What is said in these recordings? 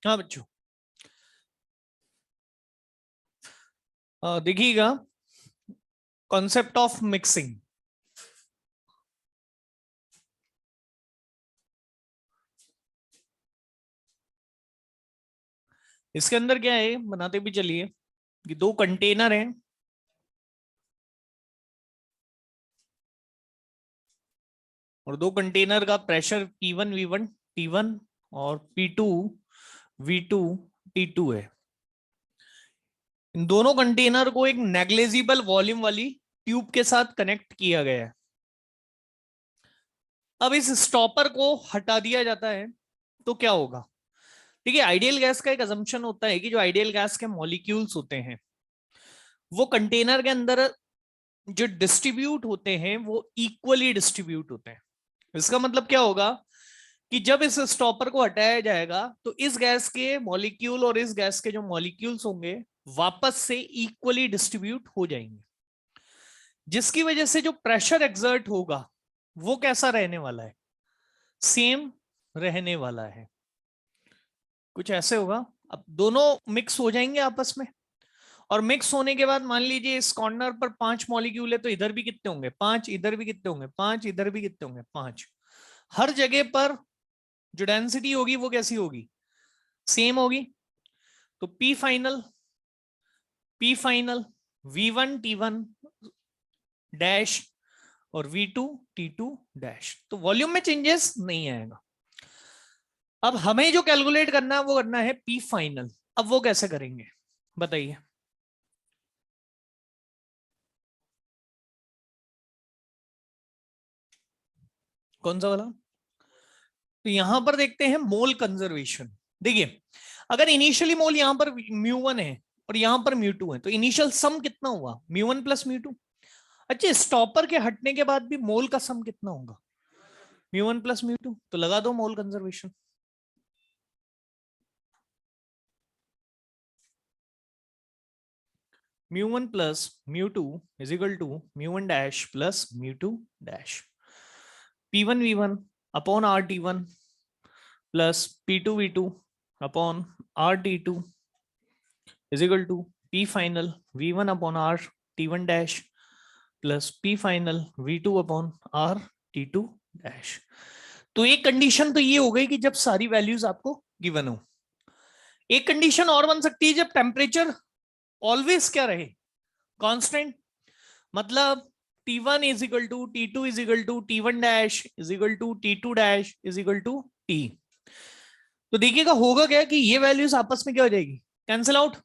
हाँ बच्चों, देखिएगा कॉन्सेप्ट ऑफ मिक्सिंग। इसके अंदर क्या है, बनाते भी चलिए कि दो कंटेनर हैं और दो कंटेनर का प्रेशर P1 V1 T1 और P2 V2 T2 है। इन दोनों कंटेनर को एक नेग्लेजिबल वॉल्यूम वाली ट्यूब के साथ कनेक्ट किया गया है। अब इस स्टॉपर को हटा दिया जाता है तो क्या होगा? देखिए, आइडियल गैस का एक अजम्पशन होता है कि जो आइडियल गैस के मॉलिक्यूल्स होते हैं वो कंटेनर के अंदर जो डिस्ट्रीब्यूट होते हैं वो इक्वली डिस्ट्रीब्यूट होते हैं। इसका मतलब क्या होगा कि जब इस स्टॉपर को हटाया जाएगा तो इस गैस के मॉलिक्यूल और इस गैस के जो मॉलिक्यूल्स होंगे वापस से इक्वली डिस्ट्रीब्यूट हो जाएंगे, जिसकी वजह से जो प्रेशर एक्सर्ट होगा वो कैसा रहने वाला है? सेम रहने वाला है। कुछ ऐसे होगा। अब दोनों मिक्स हो जाएंगे आपस में, और मिक्स होने के बाद मान लीजिए इस कॉर्नर पर 5 मॉलिक्यूल है तो इधर भी कितने होंगे? 5। इधर भी कितने होंगे? 5। इधर भी कितने होंगे? 5। हर जगह पर जो डेंसिटी होगी वो कैसी होगी? सेम होगी। तो P final V1 T1 dash और V2 T2 डैश, तो वॉल्यूम में चेंजेस नहीं आएगा। अब हमें जो कैलकुलेट करना है वो करना है पी फाइनल। अब वो कैसे करेंगे बताइए? कौन सा वाला? तो यहां पर देखते हैं मोल कंजर्वेशन। देखिए, अगर इनिशियली मोल यहां पर μ1 है और यहां पर μ2 है तो इनिशियल सम कितना हुआ? μ1 प्लस μ2। अच्छा, स्टॉपर के हटने के बाद भी मोल का सम कितना होगा? μ1 प्लस μ2। तो लगा दो mole conservation. μ1 plus μ2 is equal to μ1 dash plus μ2 dash. P1 V1 upon RT1 plus P2 V2 upon RT2 is equal to P final V1 upon RT1 dash plus P final V2 upon RT2 dash. तो एक condition तो ये हो गई कि जब सारी values आपको गिवन हो। एक कंडीशन और बन सकती है जब टेम्परेचर ऑलवेज क्या रहे? कांस्टेंट। मतलब T1 is equal to T2 is equal to T1 dash is equal to T2 dash is equal to T। तो देखिएगा होगा क्या कि ये वैल्यूज आपस में क्या हो जाएगी? Cancel out.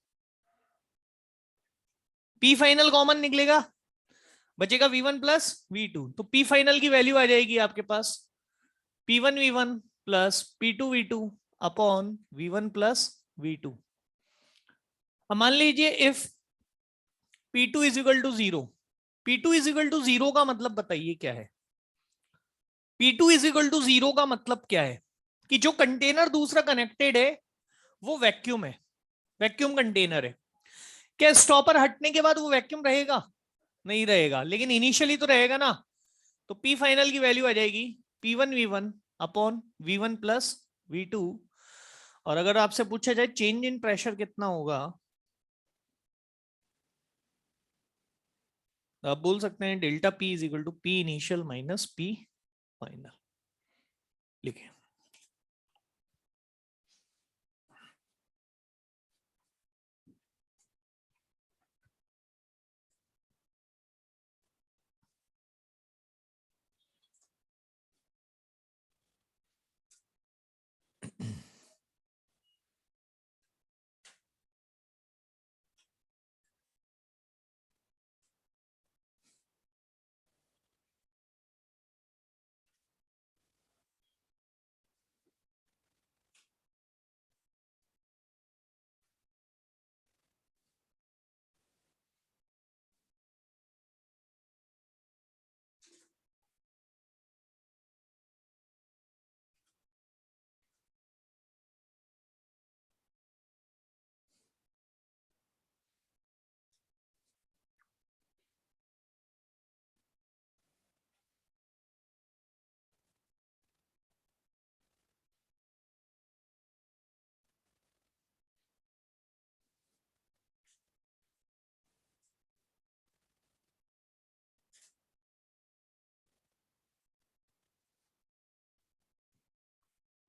P final common निकलेगा, बचेगा V1 प्लस V2। तो P फाइनल की वैल्यू आ जाएगी आपके पास P1 V1 plus P2 V2 upon V1 plus V2। अब मान लीजिए if P2 is equal to 0। P2 is equal to 0 का मतलब बताइए क्या है? P2 इज इक्वल टू 0 का मतलब क्या है? कि जो कंटेनर दूसरा कनेक्टेड है वो वैक्यूम है, वैक्यूम कंटेनर है। क्या स्टॉपर हटने के बाद वो वैक्यूम रहेगा? नहीं रहेगा, लेकिन इनिशियली तो रहेगा ना। तो P फाइनल की वैल्यू आ जाएगी P1 V1 upon V1 plus V2। और अगर आपसे पूछा जाए चेंज इन प्रेशर कितना होगा, तो आप बोल सकते हैं delta P is equal to P initial minus P final. लिखे।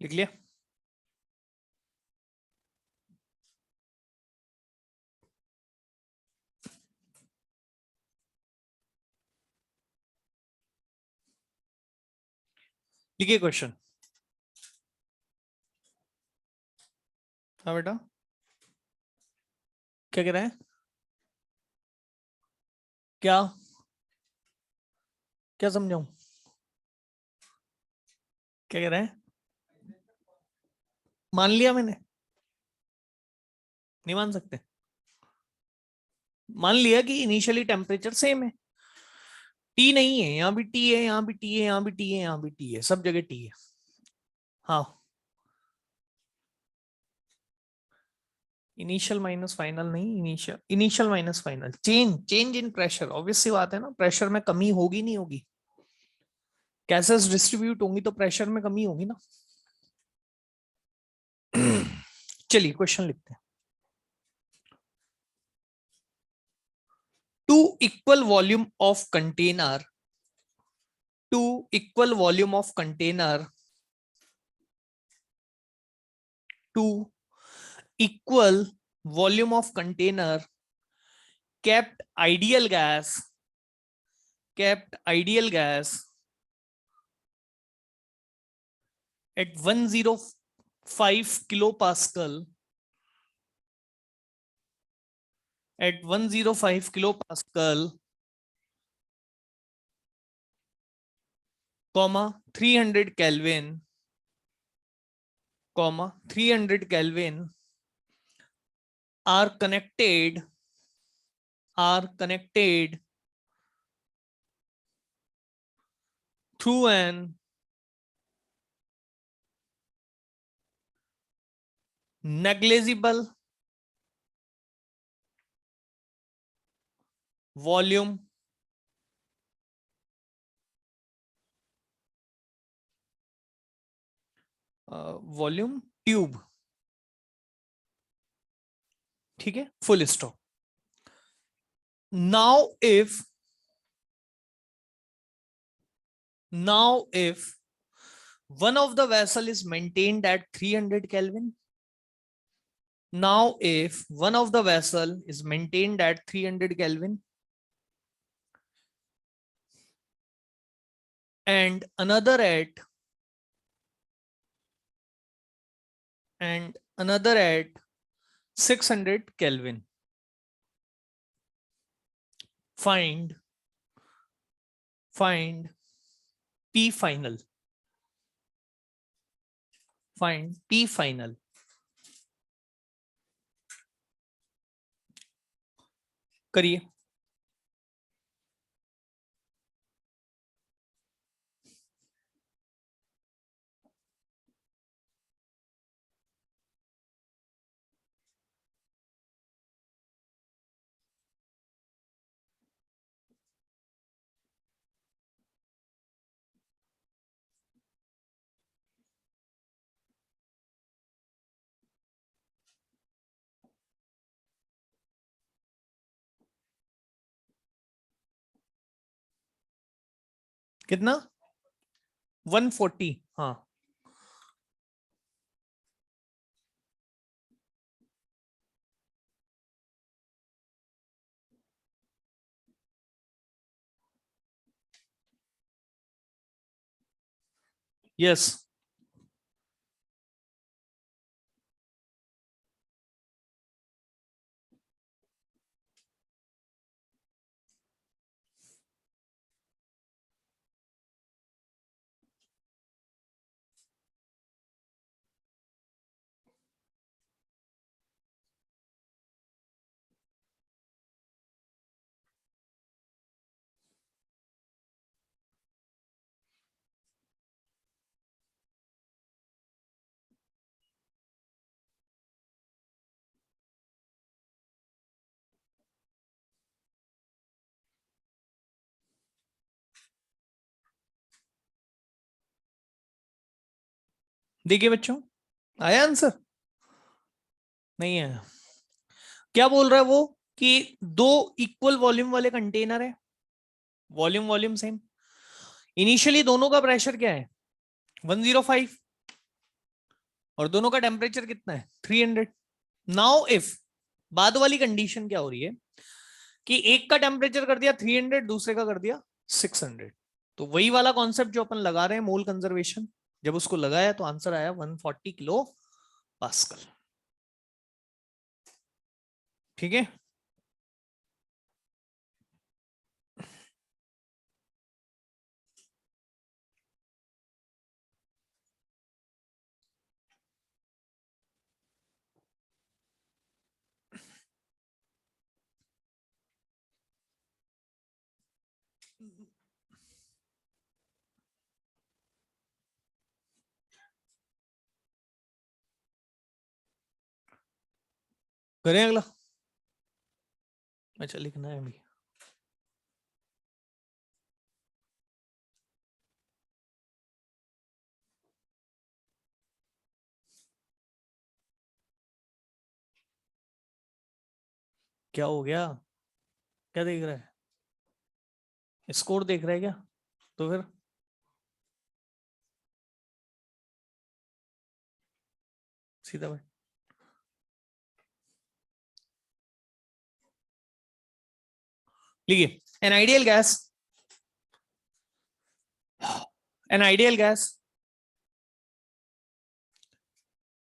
लिख लिया? लिखिए क्वेश्चन। हाँ बेटा, क्या कह रहा है? क्या क्या समझाऊं? क्या कह रहा है? मान लिया मैंने? नहीं मान सकते? मान लिया कि इनिशियली टेम्परेचर सेम है। टी नहीं है, यहाँ भी टी है, यहाँ भी टी है, यहाँ भी टी है, यहाँ भी टी है, सब जगह टी है। हाँ, इनिशियल माइनस फाइनल नहीं, initial initial minus final. Change in pressure, obvious सी बात है ना, प्रेशर में कमी होगी नहीं होगी? गैसेस डिस्ट्रीब्यूट होंगी तो प्रेशर में कमी होगी ना। चलिए क्वेश्चन लिखते हैं। Two equal volume of container, two equal volume of container, two equal volume of container kept ideal gas, kept ideal gas at 105 kilopascal, at 105 kilopascal, comma 300 Kelvin, comma 300 Kelvin are connected, are connected through an negligible volume volume tube. ठीक है, full stop. now if now if one of the vessel is maintained at 300 Kelvin, now if one of the vessel is maintained at 300 Kelvin and another at 600 Kelvin, find P final, find P final। करिए। कितना? 140। हाँ, yes. देखिए बच्चों, आया answer? नहीं आया। क्या बोल रहा है वो कि दो इक्वल वॉल्यूम वाले कंटेनर है, वॉल्यूम वॉल्यूम सेम, इनिशियली दोनों का प्रेशर क्या है? 105। और दोनों का टेम्परेचर कितना है 300। नाउ इफ बाद वाली कंडीशन क्या हो रही है कि एक का टेम्परेचर कर दिया 300, दूसरे का कर दिया 600, तो वही वाला कॉन्सेप्ट जो अपन लगा रहे हैं मोल कंजर्वेशन, जब उसको लगाया तो आंसर आया 140 किलो पास्कल। ठीक है, करें अगला। अच्छा लिखना है अभी। क्या हो गया, क्या देख रहा है, स्कोर देख रहा है क्या? तो फिर सीधा भाई, लिखिए an ideal gas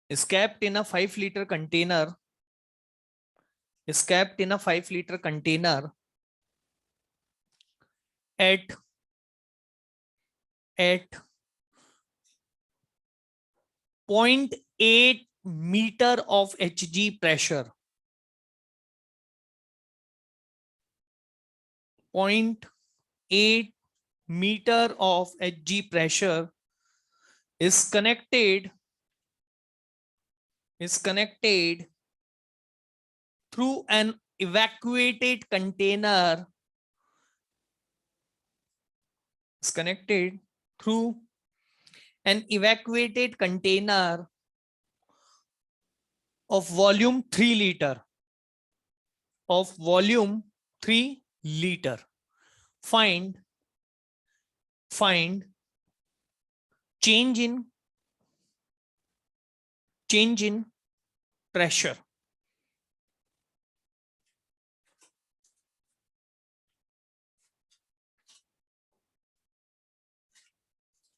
is kept in a 5 liter container, is kept in a 5 liter container at 0.8 meter of Hg pressure, 0.8 meter of Hg pressure is connected through an evacuated container, is connected through an evacuated container of volume 3 liter, of volume 3 liter. Find change in pressure.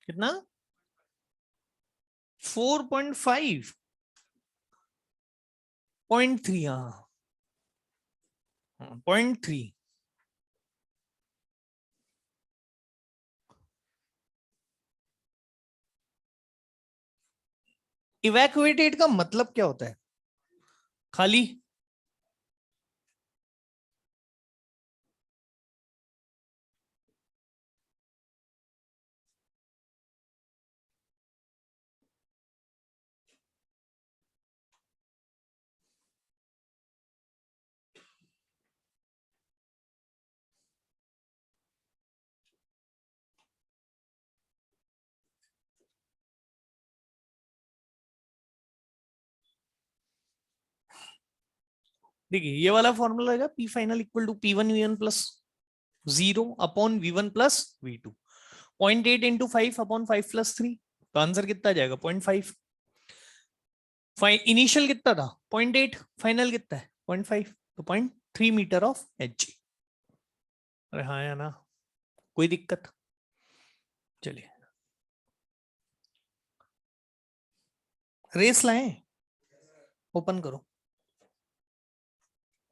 कितना? 4.5, 0.3, हाँ 0.3। Evacuated का मतलब क्या होता है? खाली। देखिए ये वाला फॉर्मूला है P final equal to P1 V1 plus 0 upon V1 plus V2, 0.8 into 5 upon 5 plus 3, तो आंसर कितना जाएगा 0.5। इनिशियल कितना था 0.8, फाइनल कितना है 0.5, तो 0.3 मीटर ऑफ Hg। अरे हाँ या ना, कोई दिक्कत? चलिए रेस लाएं, ओपन करो,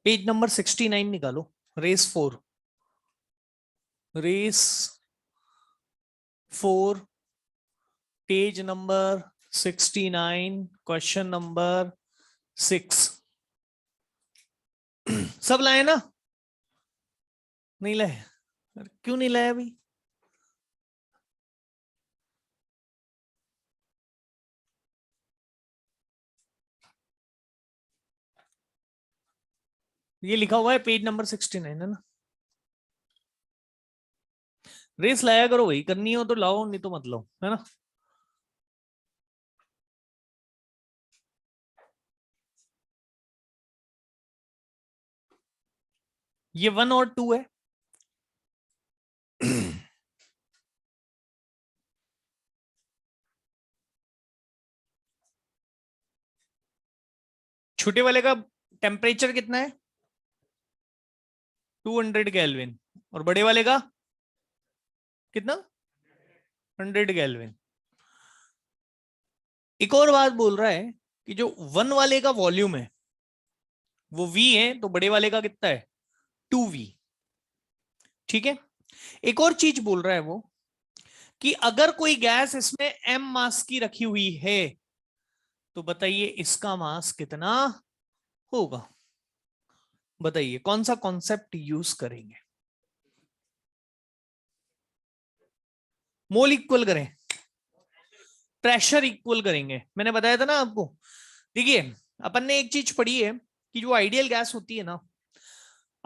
पेज नंबर 69 निकालो, रेस 4, रेस 4, पेज नंबर 69, क्वेश्चन नंबर 6। सब लाए ना? नहीं लाए? क्यों नहीं लाया अभी? ये लिखा हुआ है पेज नंबर 69 है ना। रेस लाया करो भाई, करनी हो तो लाओ, नहीं तो मत लो, है ना। ये 1 और 2 है। छोटे वाले का टेम्परेचर कितना है 200 केल्विन, और बड़े वाले का कितना 100 केल्विन। एक और बात बोल रहा है कि जो 1 वाले का वॉल्यूम है वो V है, तो बड़े वाले का कितना है 2V। ठीक है, एक और चीज बोल रहा है वो कि अगर कोई गैस इसमें m मास की रखी हुई है तो बताइए इसका मास कितना होगा। बताइए कौन सा कॉन्सेप्ट यूज करेंगे। मोल इक्वल करें, प्रेशर इक्वल करेंगे, मैंने बताया था ना आपको। देखिए अपन ने एक चीज पढ़ी है कि जो आइडियल गैस होती है ना,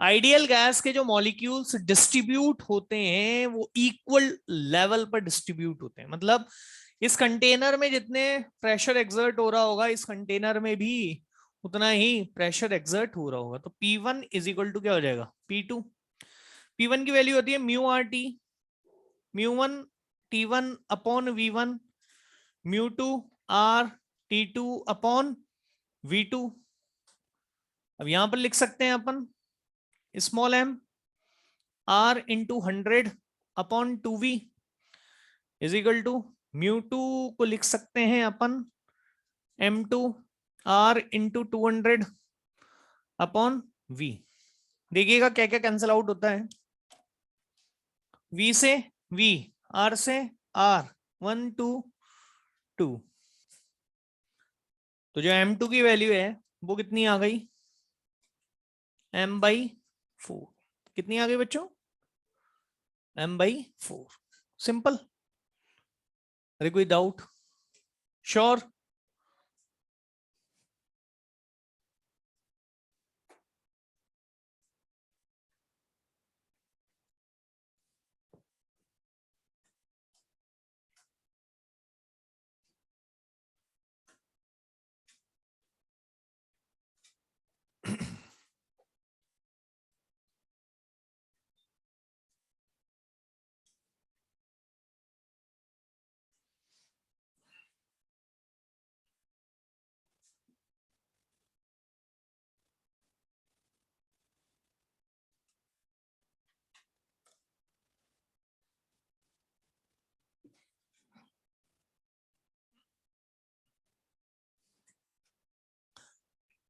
आइडियल गैस के जो मॉलिक्यूल्स डिस्ट्रीब्यूट होते हैं वो इक्वल लेवल पर डिस्ट्रीब्यूट होते हैं। मतलब इस कंटेनर में जितने प्रेशर एक्सर्ट हो रहा होगा इस कंटेनर में भी उतना ही प्रेशर एक्सर्ट हो रहा होगा। तो P1 इज इक्वल टू क्या हो जाएगा P2। P1 की वैल्यू होती है म्यू आर टी, म्यू1 T1 अपॉन V1, म्यू2 R T2 अपॉन V2। अब यहां पर लिख सकते हैं अपन small m R into 100 upon 2V is equal to म्यू2 को लिख सकते हैं अपन M2 R into 200 upon V। देखिएगा क्या क्या कैंसिल आउट होता है। V से V, R से R, 1 2 2। तो जो M2 की वैल्यू है वो कितनी आ गई m/4। कितनी आ गई बच्चों m/4। सिंपल। अरे कोई डाउट? श्योर?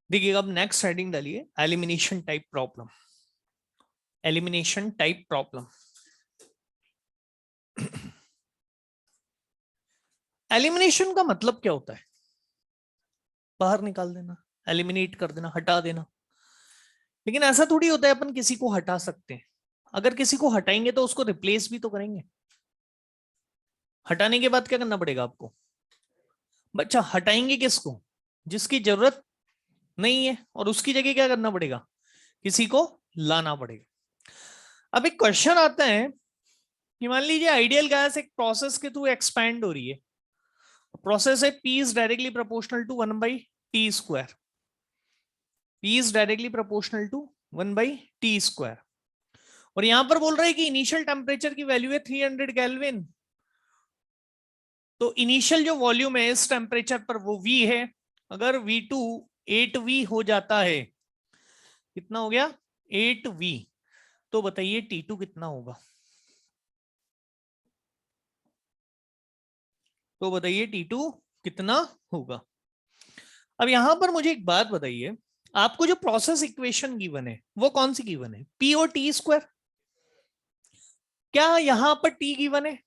देखिएगा अब नेक्स्ट हेडिंग डालिए elimination type problem. Elimination type problem. Elimination का मतलब क्या होता है? बाहर निकाल देना, एलिमिनेट कर देना, हटा देना। लेकिन ऐसा थोड़ी होता है अपन किसी को हटा सकते हैं। अगर किसी को हटाएंगे तो उसको रिप्लेस भी तो करेंगे। हटाने के बाद क्या करना पड़ेगा आपको? बच्चा हटाएंगे किसको? जिसकी जरूरत नहीं है, और उसकी जगह क्या करना पड़ेगा? किसी को लाना पड़ेगा। अब एक क्वेश्चन आता है कि मान लीजिए आइडियल गैस एक प्रोसेस के थ्रू एक्सपैंड हो रही है। प्रोसेस है P is directly proportional to 1/T²। P is directly proportional to 1/T²। और यहां पर बोल रहा है कि इनिशियल टेम्परेचर की वैल्यू है 300 केल्विन। तो इनिशियल जो वॉल्यूम है इस टेम्परेचर पर वो V है। अगर V2 8V हो जाता है, कितना हो गया 8V, तो बताइए T2 कितना होगा? तो बताइए T2 कितना होगा? अब यहां पर मुझे एक बात बताइए, आपको जो प्रोसेस इक्वेशन गिवन है वो कौन सी गिवन है? P और T²। क्या यहां पर T गिवन है?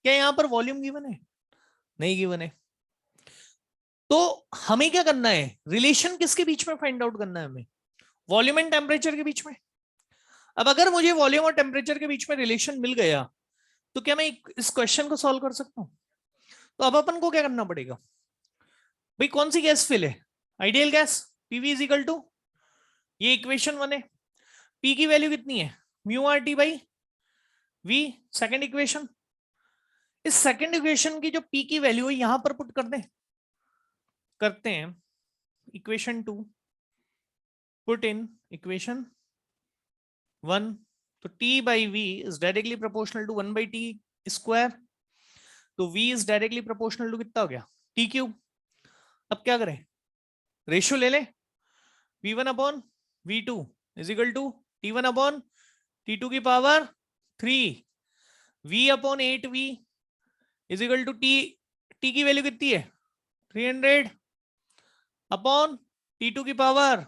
क्या यहां पर वॉल्यूम गिवन है? नहीं गिवन है। तो हमें क्या करना है? रिलेशन किसके बीच में फाइंड आउट करना है हमें? वॉल्यूम एंड टेम्परेचर के बीच में। अब अगर मुझे वॉल्यूम और टेम्परेचर के बीच में रिलेशन मिल गया तो क्या मैं इस क्वेश्चन को सॉल्व कर सकता हूं? तो अब अपन को क्या करना पड़ेगा? भाई कौन सी गैस फिल है? Ideal gas. PV is equal to, ये इक्वेशन 1 है। पी की वैल्यू कितनी है? Mu R T by V. Second equation. इस सेकेंड इक्वेशन की जो पी की वैल्यू है यहां पर पुट कर दें। करते हैं। Equation 2 put in equation 1। तो T by V is directly proportional to 1/T²। तो V is directly proportional to कितना हो गया T क्यूब। अब क्या करें? रेशियो ले ले, V1 upon V2 is equal to T1 upon T2 की power 3, V upon 8V is equal to T की वैल्यू कितनी है 300 अपॉन T2 की power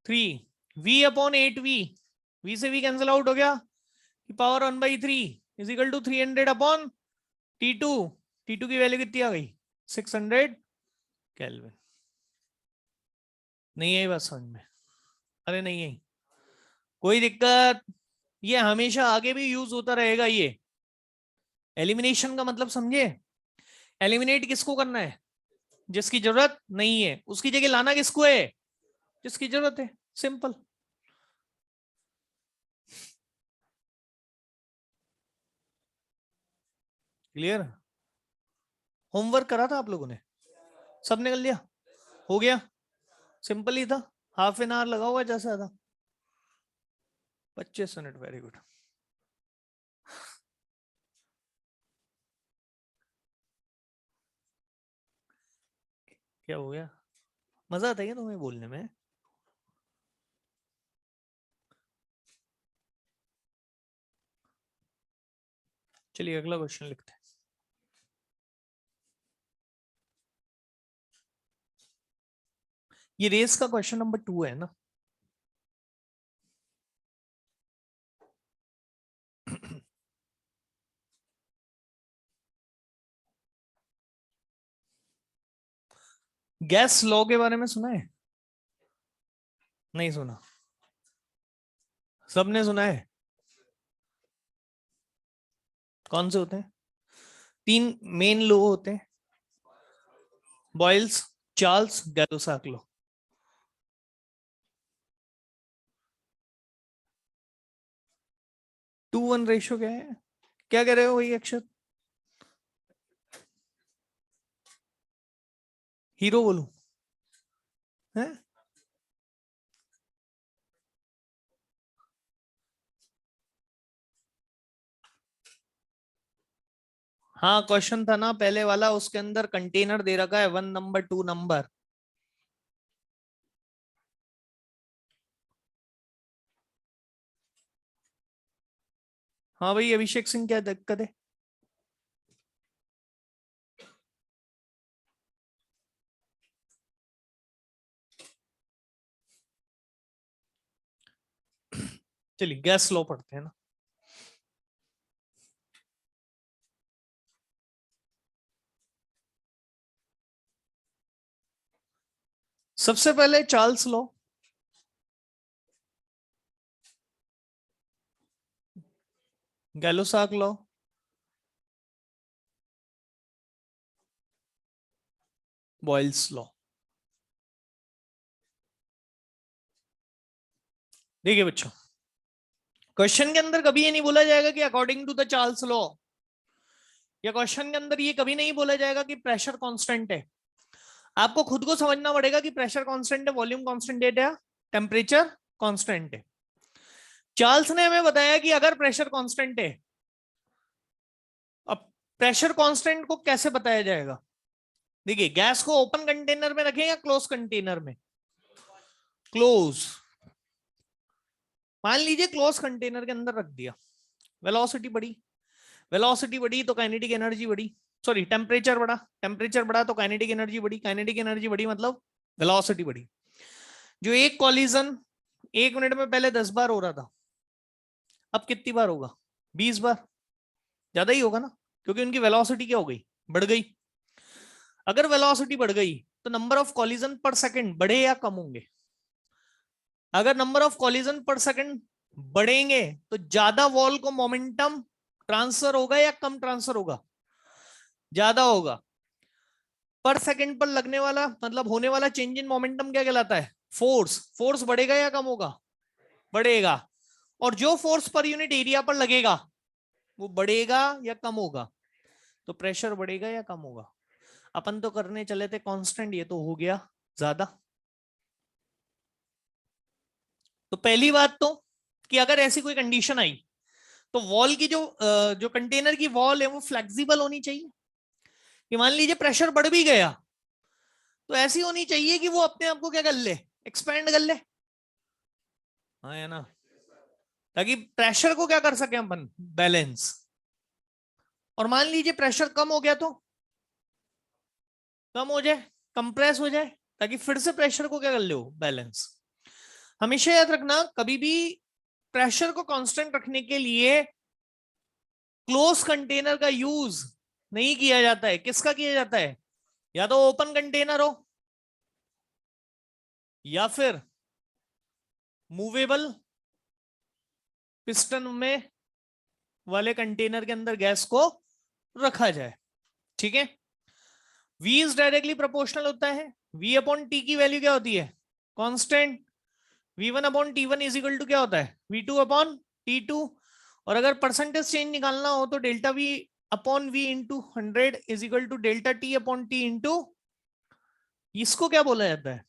3, V upon 8V, V से V कैंसिल आउट हो गया, की power 1/3 is equal to 300 upon T2, T2 की वैल्यू कितनी आ गई 600 केल्विन। नहीं आई बात समझ में? अरे नहीं आई, कोई दिक्कत, ये हमेशा आगे भी यूज होता रहेगा। ये एलिमिनेशन का मतलब समझे, एलिमिनेट किसको करना है, जिसकी जरूरत नहीं है, उसकी जगह लाना किसको है, जिसकी जरूरत है, सिंपल। क्लियर? होमवर्क करा था आप लोगों ने, सब निकल लिया, हो गया, सिंपल ही था, हाफ एन आवर लगा हुआ जैसा था, 25 मिनट, वेरी गुड। क्या हो गया, मजा आता है क्या तुम्हें बोलने में? चलिए अगला क्वेश्चन लिखते हैं। ये रेस का क्वेश्चन नंबर 2 है ना। गैस लॉ के बारे में सुना है? नहीं सुना? सबने सुना है? कौन से होते हैं? 3 मेन लॉ होते हैं, Boyle's, Charles, Gay Lussac law. Two one ratio क्या है, क्या कह रहे हो वही अक्षर? हीरो बोलू है? हाँ क्वेश्चन था ना पहले वाला, उसके अंदर कंटेनर दे रखा है 1 नंबर 2 नंबर। हाँ भाई अभिषेक सिंह, क्या दिक्कत है? चलिए गैस लॉ पढ़ते हैं ना। सबसे पहले Charles law, Gay Lussac law, Boyle's law. देखिए बच्चों, क्वेश्चन के अंदर कभी ये नहीं बोला जाएगा कि according to the Charles law, या क्वेश्चन के अंदर ये कभी नहीं बोला जाएगा कि प्रेशर कांस्टेंट है। आपको खुद को समझना पड़ेगा कि प्रेशर कांस्टेंट है, वॉल्यूम कांस्टेंट है, या टेम्परेचर कांस्टेंट है। चार्ल्स ने हमें बताया कि अगर प्रेशर कांस्टेंट है, अब प्रेशर कांस्टेंट को कैसे बताया जाएगा? देखिए गैस को ओपन कंटेनर में रखें या क्लोज कंटेनर में? क्लोज। मान लीजिए क्लोज कंटेनर के अंदर रख दिया, वेलोसिटी बढ़ी, वेलोसिटी बढ़ी तो काइनेटिक एनर्जी बढ़ी, सॉरी टेम्परेचर बढ़ा, टेम्परेचर बढ़ा तो काइनेटिक एनर्जी बढ़ी, काइनेटिक एनर्जी बढ़ी मतलब वेलोसिटी बढ़ी। जो एक कॉलिजन 1 मिनट में पहले 10 बार हो रहा था, अब कितनी बार होगा? 20 बार, ज्यादा ही होगा ना, क्योंकि उनकी वेलोसिटी क्या हो गई, बढ़ गई। अगर वेलोसिटी बढ़ गई तो नंबर ऑफ कॉलिजन पर सेकंड बढ़े या कम होंगे? अगर नंबर ऑफ कॉलिजन पर सेकंड बढ़ेंगे तो ज्यादा वॉल को मोमेंटम ट्रांसफर होगा या कम ट्रांसफर होगा? ज्यादा होगा। पर सेकंड पर लगने वाला मतलब होने वाला चेंज इन मोमेंटम क्या कहलाता है? फोर्स। फोर्स बढ़ेगा या कम होगा? बढ़ेगा। और जो फोर्स पर यूनिट एरिया पर लगेगा वो बढ़ेगा या कम होगा? तो प्रेशर बढ़ेगा या कम होगा? अपन तो करने चले थे कांस्टेंट, ये तो हो गया ज्यादा। तो पहली बात तो कि अगर ऐसी कोई कंडीशन आई तो वॉल की जो कंटेनर की वॉल है वो फ्लेक्सिबल होनी चाहिए, कि मान लीजिए प्रेशर बढ़ भी गया तो ऐसी होनी चाहिए कि वो अपने आप को क्या कर ले, एक्सपेंड कर ले। हाँ है ना, ताकि प्रेशर को क्या कर सके अपन, बैलेंस। और मान लीजिए प्रेशर कम हो गया तो कम हो जाए, कंप्रेस हो जाए, ताकि फिर से प्रेशर को क्या कर ले, बैलेंस। हमेशा याद रखना, कभी भी प्रेशर को कांस्टेंट रखने के लिए क्लोज कंटेनर का यूज नहीं किया जाता है। किसका किया जाता है, या तो ओपन कंटेनर हो, या फिर मूवेबल पिस्टन में वाले कंटेनर के अंदर गैस को रखा जाए। ठीक है, V इज डायरेक्टली प्रोपोर्शनल होता है, V अपॉन टी की वैल्यू क्या होती है, constant. V1 upon T1 is equal to क्या होता है, V2 अपॉन T2। और अगर परसेंटेज चेंज निकालना हो तो delta V upon V into 100 is equal to delta T upon T into, इसको क्या बोला जाता है,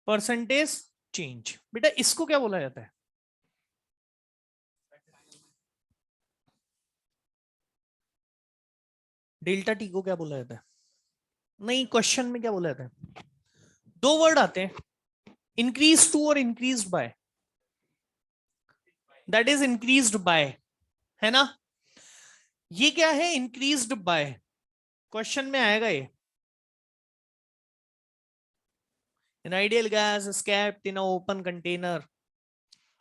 परसेंटेज चेंज। बेटा इसको क्या बोला जाता है, डेल्टा टी को क्या बोला जाता है, नहीं क्वेश्चन में क्या बोला जाता है, दो वर्ड आते हैं, इंक्रीज टू और increase by. That is increased by, है ना। ये क्या है, इंक्रीज्ड बाय, क्वेश्चन में आएगा ये। An ideal gas is kept in an open container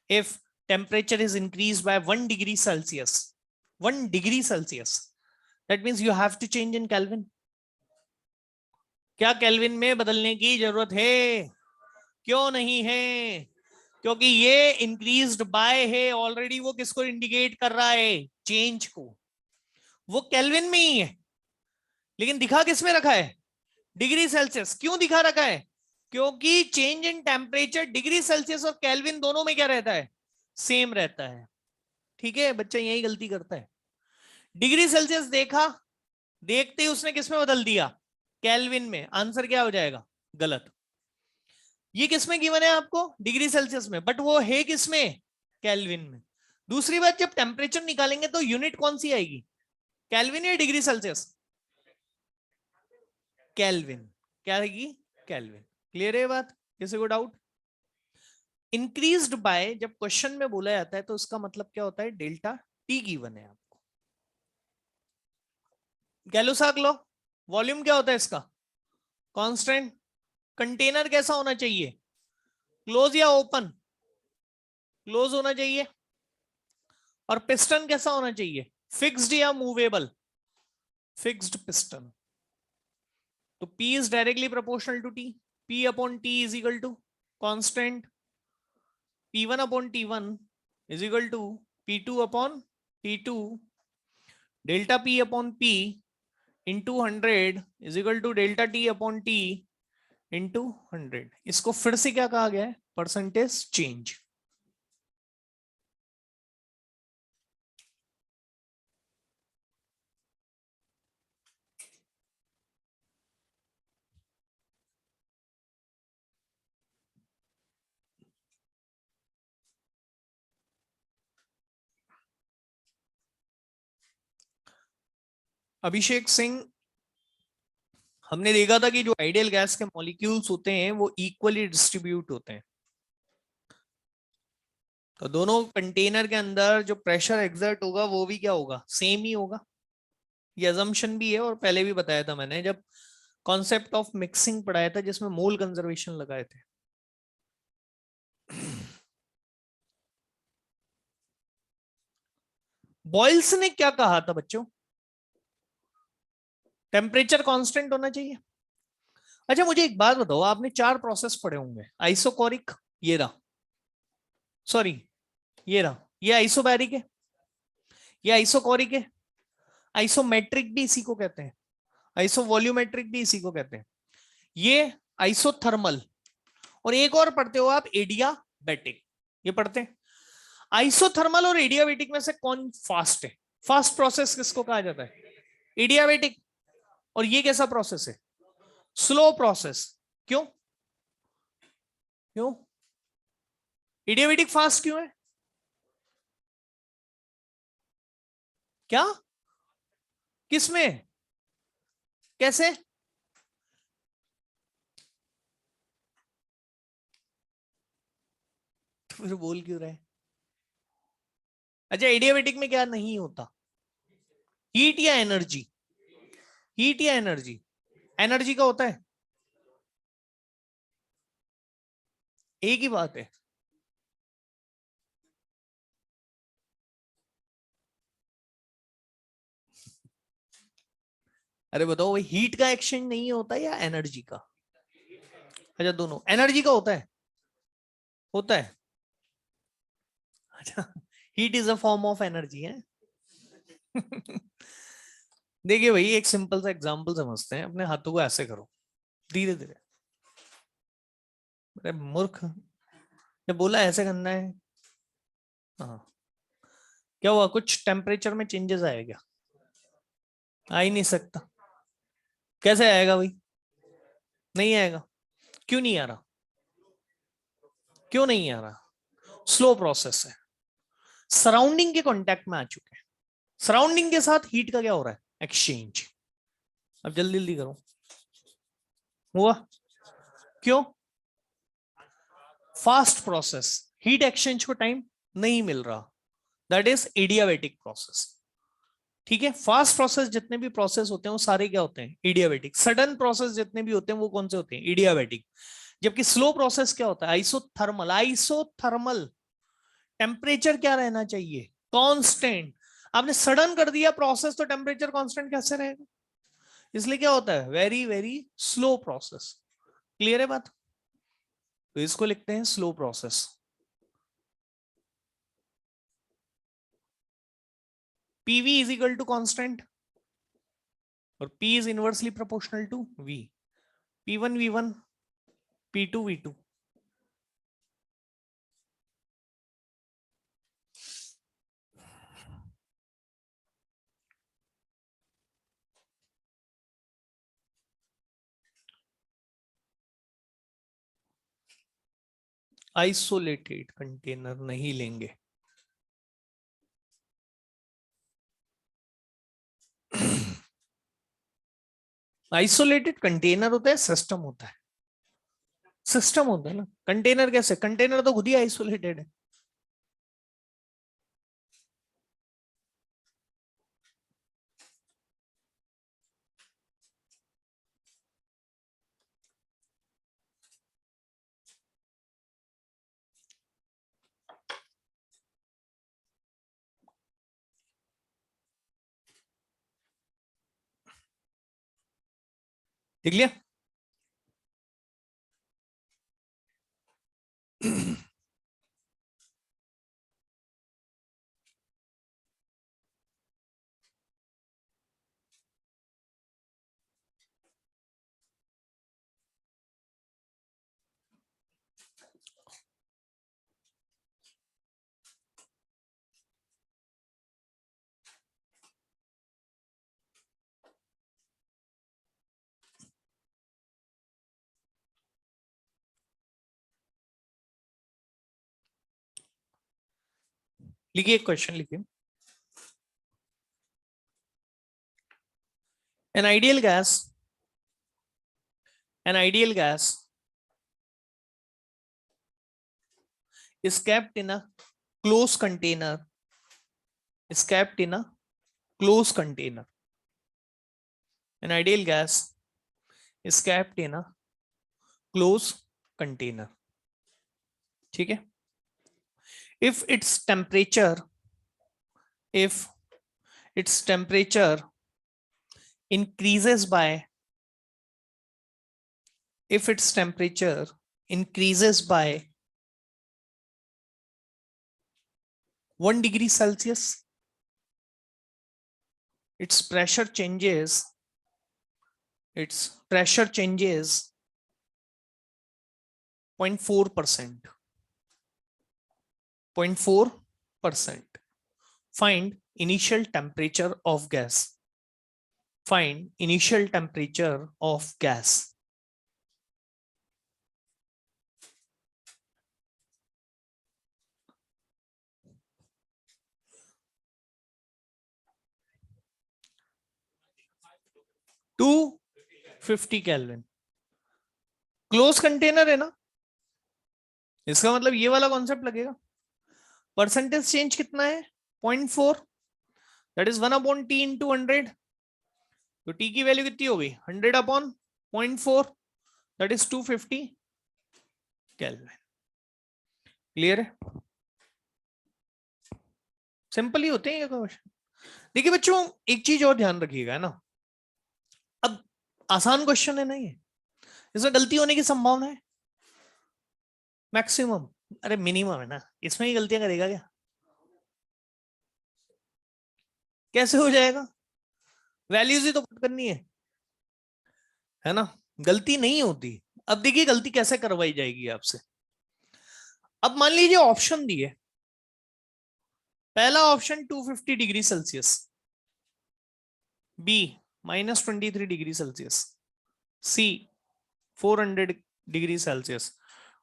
if temperature is increased by 1 degree Celsius. 1 degree Celsius. That means you have to change in Kelvin. क्या kelvin में बदलने की जरूरत है, क्यों नहीं है, क्योंकि ये इंक्रीज्ड बाय है ऑलरेडी। वो किसको इंडिकेट कर रहा है, चेंज को। वो केल्विन में ही है, लेकिन दिखा किस में रखा है, डिग्री सेल्सियस। क्यों दिखा रखा है, क्योंकि change in temperature degree Celsius और केल्विन दोनों में क्या रहता है, सेम रहता है। ठीक है, बच्चा यही गलती करता है, डिग्री सेल्सियस देखा, देखते ही उसने किस में बदल दिया, केल्विन में। आंसर क्या हो जाएगा, गलत। ये किसमें गिवन है आपको, डिग्री सेल्सियस में, बट वो है किसमें, केल्विन में। दूसरी बात, जब टेम्परेचर निकालेंगे तो यूनिट कौन सी आएगी, केल्विन या डिग्री सेल्सियस, केल्विन। क्या आएगी, केल्विन। क्लियर है बात, किसी को डाउट। इंक्रीज्ड बाय जब क्वेश्चन में बोला जाता है तो उसका मतलब क्या होता है, डेल्टा टी गिवन है आपको। गैलोसाक लो, वॉल्यूम क्या होता है इसका, कांस्टेंट। कंटेनर कैसा होना चाहिए, क्लोज या ओपन, क्लोज होना चाहिए। और पिस्टन कैसा होना चाहिए, फिक्स्ड या मूवेबल, फिक्स्ड पिस्टन। तो P is directly proportional to T. P upon T is equal to constant P1 upon T1 is equal to P2 upon T2 delta P upon P into 100 is equal to delta T upon T into 100। इसको फिर से क्या कहा गया है, percentage change. Abhishek Singh, हमने देखा था कि जो आइडियल गैस के मॉलिक्यूल्स होते हैं वो इक्वली डिस्ट्रीब्यूट होते हैं। तो दोनों कंटेनर के अंदर जो प्रेशर एग्जर्ट होगा वो भी क्या होगा, सेम ही होगा। ये अजम्पशन भी है, और पहले भी बताया था मैंने जब कॉन्सेप्ट ऑफ मिक्सिंग पढ़ाया था, जिसमें मोल कंजर्वेशन लगाए थे। बॉयल्स ने क्या कहा था बच्चों, टेम्परेचर कांस्टेंट होना चाहिए। अच्छा मुझे एक बात बताओ, आपने 4 प्रोसेस पढ़े होंगे, आइसोकोरिक, ये रहा, सॉरी ये रहा, ये आइसोबैरिक है, ये आइसोकोरिक है, आइसोमेट्रिक भी इसी को कहते हैं, आइसोवॉल्यूमेट्रिक भी इसी को कहते हैं, ये आइसोथर्मल, और एक और पढ़ते हो आप एडियाबैटिक, ये पढ़ते हैं। आइसोथर्मल और एडियाबैटिक में से कौन फास्ट है, फास्ट प्रोसेस किसको कहा जाता है, एडियाबैटिक। और ये कैसा प्रोसेस है, स्लो प्रोसेस। क्यों, क्यों एडियाबैटिक फास्ट क्यों है, क्या, किसमें, कैसे, तो फिर बोल क्यों रहे? अच्छा, एडियाबेटिक में क्या नहीं होता? हीट या एनर्जी? हीट या एनर्जी? एनर्जी का होता है, एक ही बात है। अरे बताओ भाई, हीट का एक्सचेंज नहीं होता या एनर्जी का? अच्छा, दोनों। एनर्जी का होता है? होता है। अच्छा, heat is a form of energy है। देखिए भाई, एक सिंपल सा एग्जांपल समझते हैं। अपने हाथों को ऐसे करो, धीरे धीरे। अरे मूर्ख, जब बोला ऐसे करना है। हाँ, क्या हुआ? कुछ टेम्परेचर में चेंजेस आया क्या? आ ही नहीं सकता। कैसे आएगा भाई? नहीं आएगा। क्यों नहीं आ रहा? क्यों नहीं आ रहा? स्लो प्रोसेस है, सराउंडिंग के कांटेक्ट में आ चुके हैं। सराउंडिंग के साथ हीट का क्या हो रहा है? एक्सचेंज। अब जल्दी जल्दी करो। हुआ? क्यों? फास्ट प्रोसेस, हीट एक्सचेंज को टाइम नहीं मिल रहा। That is adiabatic process. ठीक है, फास्ट प्रोसेस जितने भी प्रोसेस होते हैं वो सारे क्या होते हैं? एडियाबेटिक। सडन प्रोसेस जितने भी होते हैं वो कौन से होते हैं? एडियाबेटिक। जबकि स्लो प्रोसेस क्या होता है? आइसोथर्मल। आइसोथर्मल टेम्परेचर क्या रहना चाहिए? कांस्टेंट। आपने सडन कर दिया प्रोसेस तो टेम्परेचर कांस्टेंट कैसे रहेगा? इसलिए क्या होता है? Very very slow process. Clear है बात? तो इसको लिखते हैं slow process. PV is equal to constant और P is inversely proportional to V. P1 V1, P2 V2। Isolated container नहीं लेंगे। आइसोलेटेड कंटेनर होता है, सिस्टम होता है। सिस्टम होता है ना, कंटेनर कैसे? कंटेनर तो खुद ही आइसोलेटेड है। देख लिया? लिखिए, क्वेश्चन लिखिए। An ideal gas, an ideal gas is kept in a closed container, is kept in a closed container. An ideal gas is kept in a closed container. ठीक है? If its temperature, if its temperature increases by, if its temperature increases by 1 degree Celsius, its pressure changes, its pressure changes 0.4%. 0.4%. Find initial temperature of gas. Find initial temperature of gas. To 50 kelvin. Close container है ना, इसका मतलब ये वाला concept लगेगा। Percentage change कितना है? 0.4, that is 1/t into 100। तो टी की वैल्यू कितनी हो गई? 100/0.4, दैट इज 250 केल्विन। क्लियर है? सिंपल ही होते हैं ये क्वेश्चन। देखिए बच्चों, एक चीज और ध्यान रखिएगा ना, अब आसान क्वेश्चन है नहीं है, इसमें गलती होने की संभावना है मैक्सिमम, अरे मिनिमम है ना, इसमें ही गलतियां करेगा क्या? कैसे हो जाएगा? वैल्यूज ही तो पुट करनी है ना, गलती नहीं होती। अब देखिए गलती कैसे करवाई जाएगी आपसे। अब मान लीजिए ऑप्शन दिए, पहला option 250 degree Celsius, B -23 degree Celsius, C 400 degree Celsius,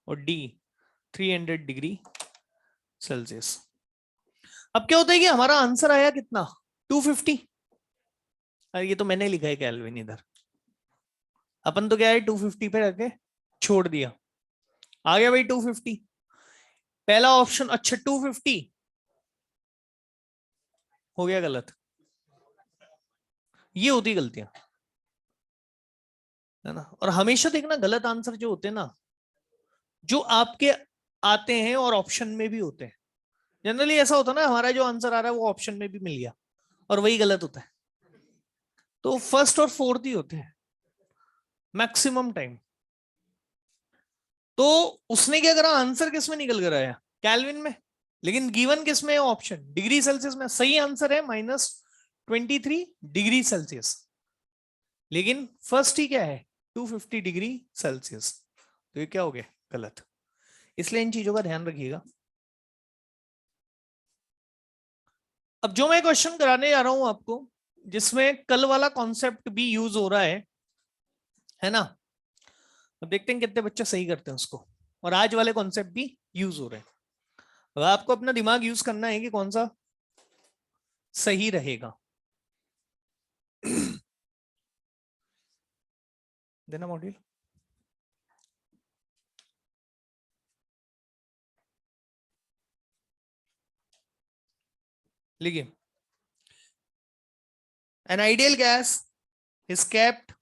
और डी 300 डिग्री सेल्सियस। अब क्या होता है कि हमारा आंसर आया कितना? 250। अरे ये तो मैंने लिखा है केल्विन इधर, अपन तो क्या है 250 पे रखे छोड़ दिया, आ गया भाई 250। पहला ऑप्शन, अच्छा 250 हो गया गलत। ये होती गलतियां, है ना। और हमेशा देखना गलत आंसर जो होते हैं ना, जो आपके आते हैं और ऑप्शन में भी होते हैं, जनरली ऐसा होता है ना, हमारा जो आंसर आ रहा है वो ऑप्शन में भी मिल गया और वही गलत होता है। तो फर्स्ट और फोर्थ ही होते हैं मैक्सिमम टाइम। तो उसने क्या करा, आंसर किस में निकल कर आया? कैल्विन में। लेकिन गिवन किस में है ऑप्शन? डिग्री सेल्सियस में। सही आंसर है -23 डिग्री सेल्सियस, लेकिन फर्स्ट ही क्या है 250 डिग्री सेल्सियस। तो ये क्या हो गया? गलत। इसलिए इन चीजों का ध्यान रखिएगा। अब जो मैं क्वेश्चन कराने जा रहा हूं आपको, जिसमें कल वाला कॉन्सेप्ट भी यूज हो रहा है ना, अब देखते हैं कितने बच्चे सही करते हैं उसको, और आज वाले कॉन्सेप्ट भी यूज हो रहे हैं। अब आपको अपना दिमाग यूज करना है कि कौन सा सही रहेगा। देना मॉड्यूल। लिखिए, an ideal gas is kept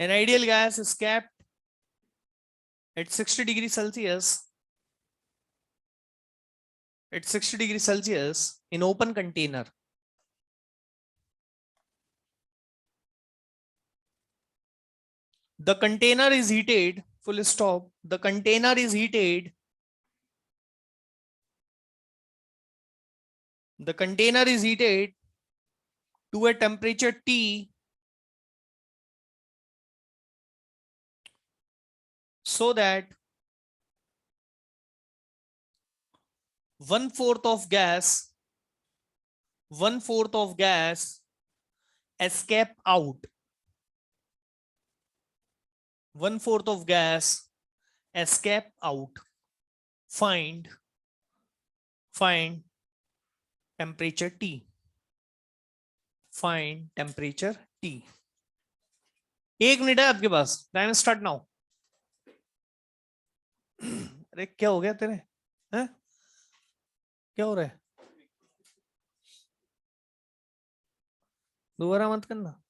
an ideal gas is kept at 60 degrees Celsius in open container. The container is heated, full stop. The container is heated. The container is heated to a temperature T so that 1/4 of gas, 1/4 of gas escape out. 1/4 of gas escape out. Find temperature T. Find temperature T. 1 minute है आपके पास, time start now. अरे क्या हो गया तेरे, हैं? क्या हो रहा है? दोबारा मत करना।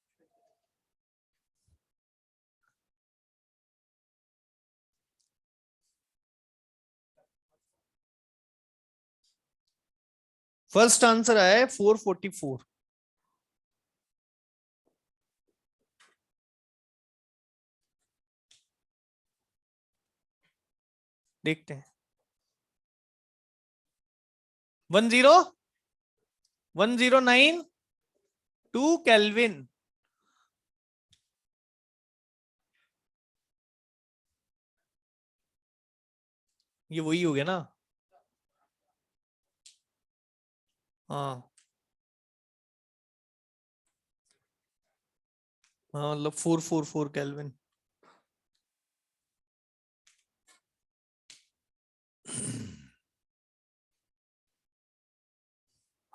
फर्स्ट आंसर आया है 444। देखते हैं। 1092 केल्विन। ये वही हो गया ना? हाँ हाँ, मतलब 444 केल्विन।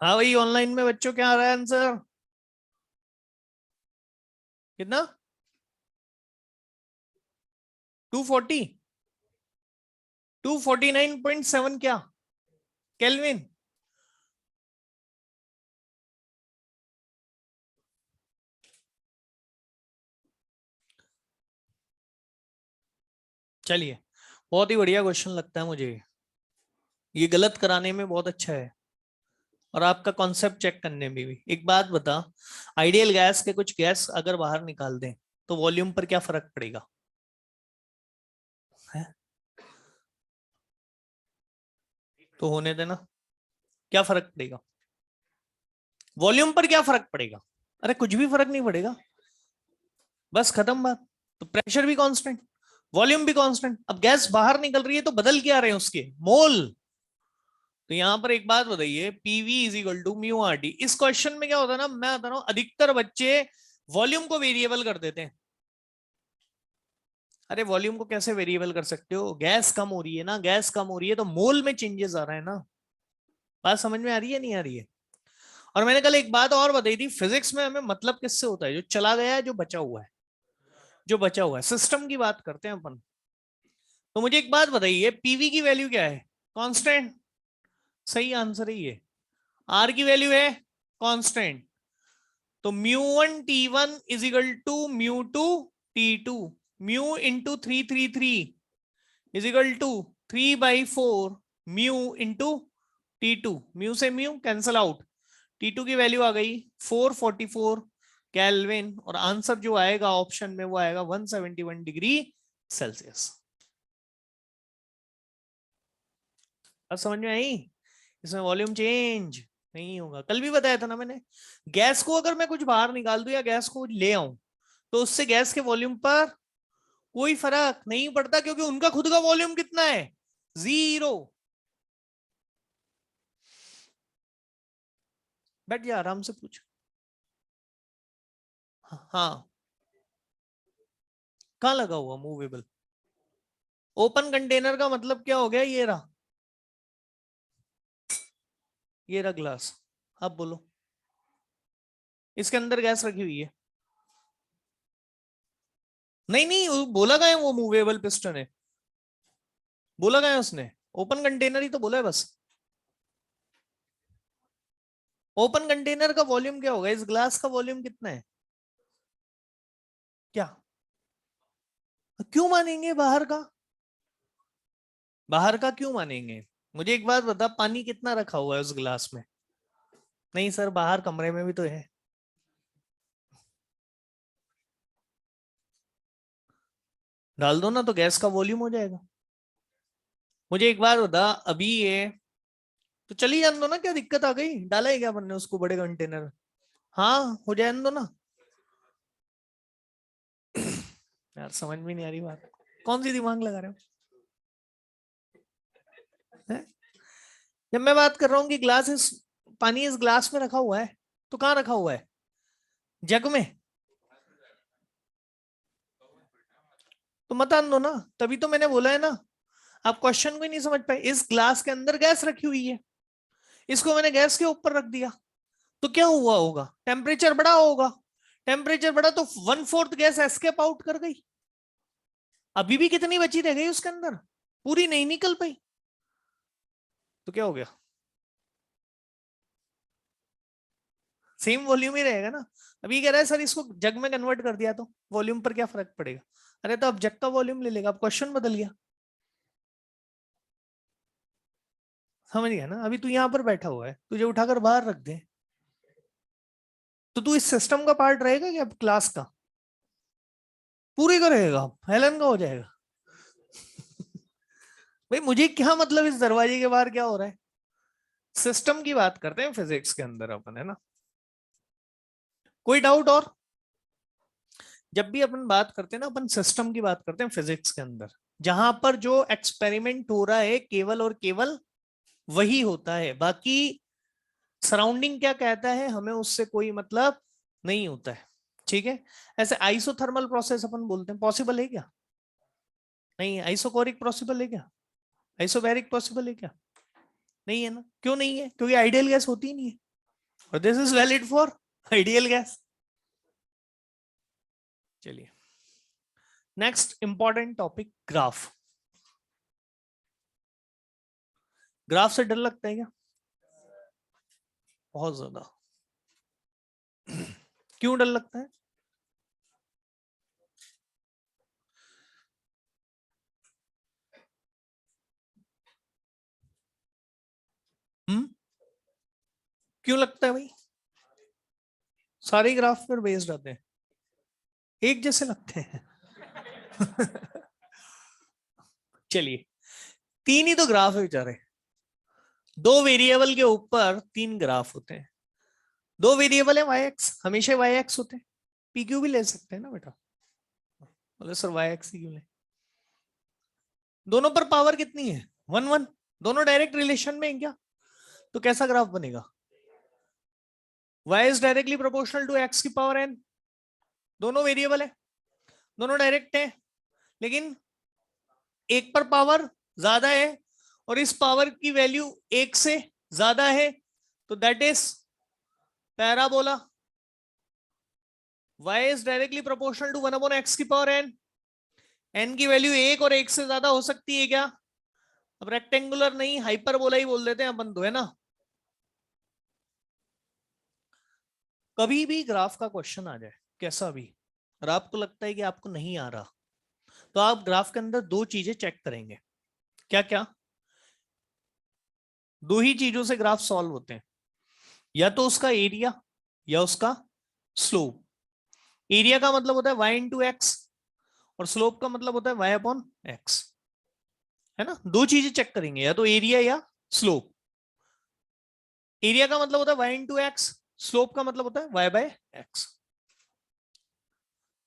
हाँ भाई, ऑनलाइन में बच्चों क्या आ रहा है आंसर? कितना? 240। 249.7 क्या केल्विन? चलिए, बहुत ही बढ़िया क्वेश्चन लगता है मुझे, ये गलत कराने में बहुत अच्छा है और आपका कॉन्सेप्ट चेक करने में भी। एक बात बता, आइडियल गैस के कुछ गैस अगर बाहर निकाल दें तो वॉल्यूम पर क्या फर्क पड़ेगा? है? तो होने देना, क्या फर्क पड़ेगा वॉल्यूम पर? क्या फर्क पड़ेगा? अरे कुछ भी फर्क नहीं पड़ेगा, बस खत्म बात। तो प्रेशर भी कांस्टेंट, वॉल्यूम भी कांस्टेंट। अब गैस बाहर निकल रही है तो बदल क्या रहे हैं उसके मोल। तो यहां पर एक बात बताइए, PV is equal to mu R T. इस क्वेश्चन में क्या होता है ना, मैं बता रहा हूं अधिकतर बच्चे वॉल्यूम को वेरिएबल कर देते हैं। अरे वॉल्यूम को कैसे वेरिएबल कर सकते हो? गैस कम हो रही है ना, गैस कम हो रही है तो मोल में चेंजेस आ रहा है ना। बात समझ में आ रही है नहीं आ रही है? और मैंने कल एक बात और बताई थी, फिजिक्स में हमें मतलब किससे होता है? जो चला गया है, जो बचा हुआ है, जो बचा हुआ है। सिस्टम की बात करते हैं अपन। तो मुझे एक बात बताइए, पीवी की वैल्यू क्या है? कांस्टेंट। सही आंसर है ये। आर की वैल्यू है कांस्टेंट। तो μ1 T1 is equal to μ2 T2। Mu into 333 is equal to 3/4 mu into T2। Mu से म्यू कैंसल आउट, T2 की वैल्यू आ गई 444 केल्विन, और आंसर जो आएगा ऑप्शन में वो आएगा 171 डिग्री सेल्सियस। अब समझ में आई? इसमें वॉल्यूम चेंज नहीं होगा। कल भी बताया था ना मैंने, गैस को अगर मैं कुछ बाहर निकाल दूं या गैस को ले आऊं तो उससे गैस के वॉल्यूम पर कोई फर्क नहीं पड़ता, क्योंकि उनका खुद का वॉल्यूम कितना है? 0। बैठ जा आराम से पूछ। हाँ, कहाँ लगा हुआ मूवेबल? ओपन कंटेनर का मतलब क्या हो गया? ये रहा ग्लास। अब बोलो, इसके अंदर गैस रखी हुई है। नहीं नहीं, वो बोला गया है वो मूवेबल पिस्टन है, बोला गया है उसने। ओपन कंटेनर ही तो बोला है बस। ओपन कंटेनर का वॉल्यूम क्या होगा? इस ग्लास का वॉल्यूम कितना है? क्या? क्यों मानेंगे बाहर का? बाहर का क्यों मानेंगे? मुझे एक बात बता, पानी कितना रखा हुआ है उस गिलास में? नहीं सर, बाहर कमरे में भी तो है। डाल दो ना तो गैस का वॉल्यूम हो जाएगा। मुझे एक बात बता, अभी ये तो चली जाने दो ना, क्या दिक्कत आ गई? डाला है क्या बनने उसको बड़े कंटेनर? हाँ, हो जाने दो ना। यार समझ में नहीं आ रही बात, कौन सी दिमाग लगा रहे हो? है? जब मैं बात कर रहा हूँ कि ग्लास इस पानी इस ग्लास में रखा हुआ है, तो कहाँ रखा हुआ है? जग में? तो मत आन दो ना, तभी तो मैंने बोला है ना। आप क्वेश्चन को ही नहीं समझ पाए। इस ग्लास के अंदर गैस रखी हुई है, इसको मैंने गैस के ऊपर रख दिया, तो क्या हुआ होगा? टेम्परेचर बढ़ा होगा। टेम्परेचर बढ़ा तो 1/4 गैस एस्केप आउट कर गई। अभी भी कितनी बची रह गई उसके अंदर? पूरी नहीं निकल पाई। तो क्या हो गया? सेम वॉल्यूम ही रहेगा ना। अभी कह रहा है सर इसको जग में कन्वर्ट कर दिया तो वॉल्यूम पर क्या फर्क पड़ेगा? अरे तो अब जग का वॉल्यूम ले लेगा, अब क्वेश्चन बदल गया। समझ गया ना? अभी तू यहां पर बैठा हुआ है, तुझे उठाकर बाहर रख दे तो तू इस सिस्टम का पार्ट रहेगा क्या? अब क्लास का पूरी का रहेगा, हेलन का हो जाएगा। भाई मुझे क्या मतलब इस दरवाजे के बाहर क्या हो रहा है? सिस्टम की बात करते हैं फिजिक्स के अंदर अपन, है ना? कोई डाउट और? जब भी अपन बात करते हैं ना, अपन सिस्टम की बात करते हैं फिजिक्स के अंदर, जहां पर जो एक्सपेरिमेंट हो रहा है केवल और केवल वही होता है, बाकी सराउंडिंग क्या कहता है हमें उससे कोई मतलब नहीं होता है। ठीक है? ऐसे आइसोथर्मल प्रोसेस अपन बोलते हैं, पॉसिबल है क्या? नहीं। आइसोकोरिक पॉसिबल है क्या? आइसोबैरिक पॉसिबल है क्या? नहीं है ना। क्यों नहीं है? क्योंकि आइडियल गैस होती ही नहीं है, और this is valid for ideal gas. चलिए, next important topic, graph. Graph से डर लगता है क्या? बहुत ज्यादा। क्यों डर लगता है? क्यों लगता है भाई? सारे ग्राफ पर बेस्ड आते हैं, एक जैसे लगते हैं। चलिए, तीन ही तो ग्राफ है बेचारे, दो वेरिएबल के ऊपर तीन ग्राफ होते हैं। दो वेरिएबल है वाई एक्स, हमेशा वाई एक्स होते हैं। पी क्यू भी ले सकते हैं ना बेटा, बोले सर वाई एक्स ही क्यों ले? दोनों पर पावर कितनी है? 1 1। दोनों डायरेक्ट रिलेशन में है क्या? तो कैसा ग्राफ बनेगा? y is directly proportional to x की पावर n। दोनों वेरिएबल है, दोनों डायरेक्ट है, लेकिन एक पर पावर ज्यादा है और इस पावर की वैल्यू एक से ज्यादा है, तो that is parabola. y is directly proportional to 1/x की पावर n। n की वैल्यू एक और एक से ज्यादा हो सकती है क्या? अब रेक्टेंगुलर नहीं, हाइपरबोला ही बोल देते हैं अपन तो, है ना। कभी भी ग्राफ का क्वेश्चन आ जाए कैसा भी, और आपको लगता है कि आपको नहीं आ रहा, तो आप ग्राफ के अंदर दो चीजें चेक करेंगे। क्या क्या? दो ही चीजों से ग्राफ सॉल्व होते हैं, या तो उसका एरिया या उसका स्लोप। एरिया का मतलब होता है y इंटू एक्स, और स्लोप का मतलब होता है y अपॉन एक्स, है ना। दो चीजें चेक करेंगे, या तो एरिया या स्लोप। एरिया का मतलब होता है y इंटू एक्स, स्लोप का मतलब होता है y बाय एक्स।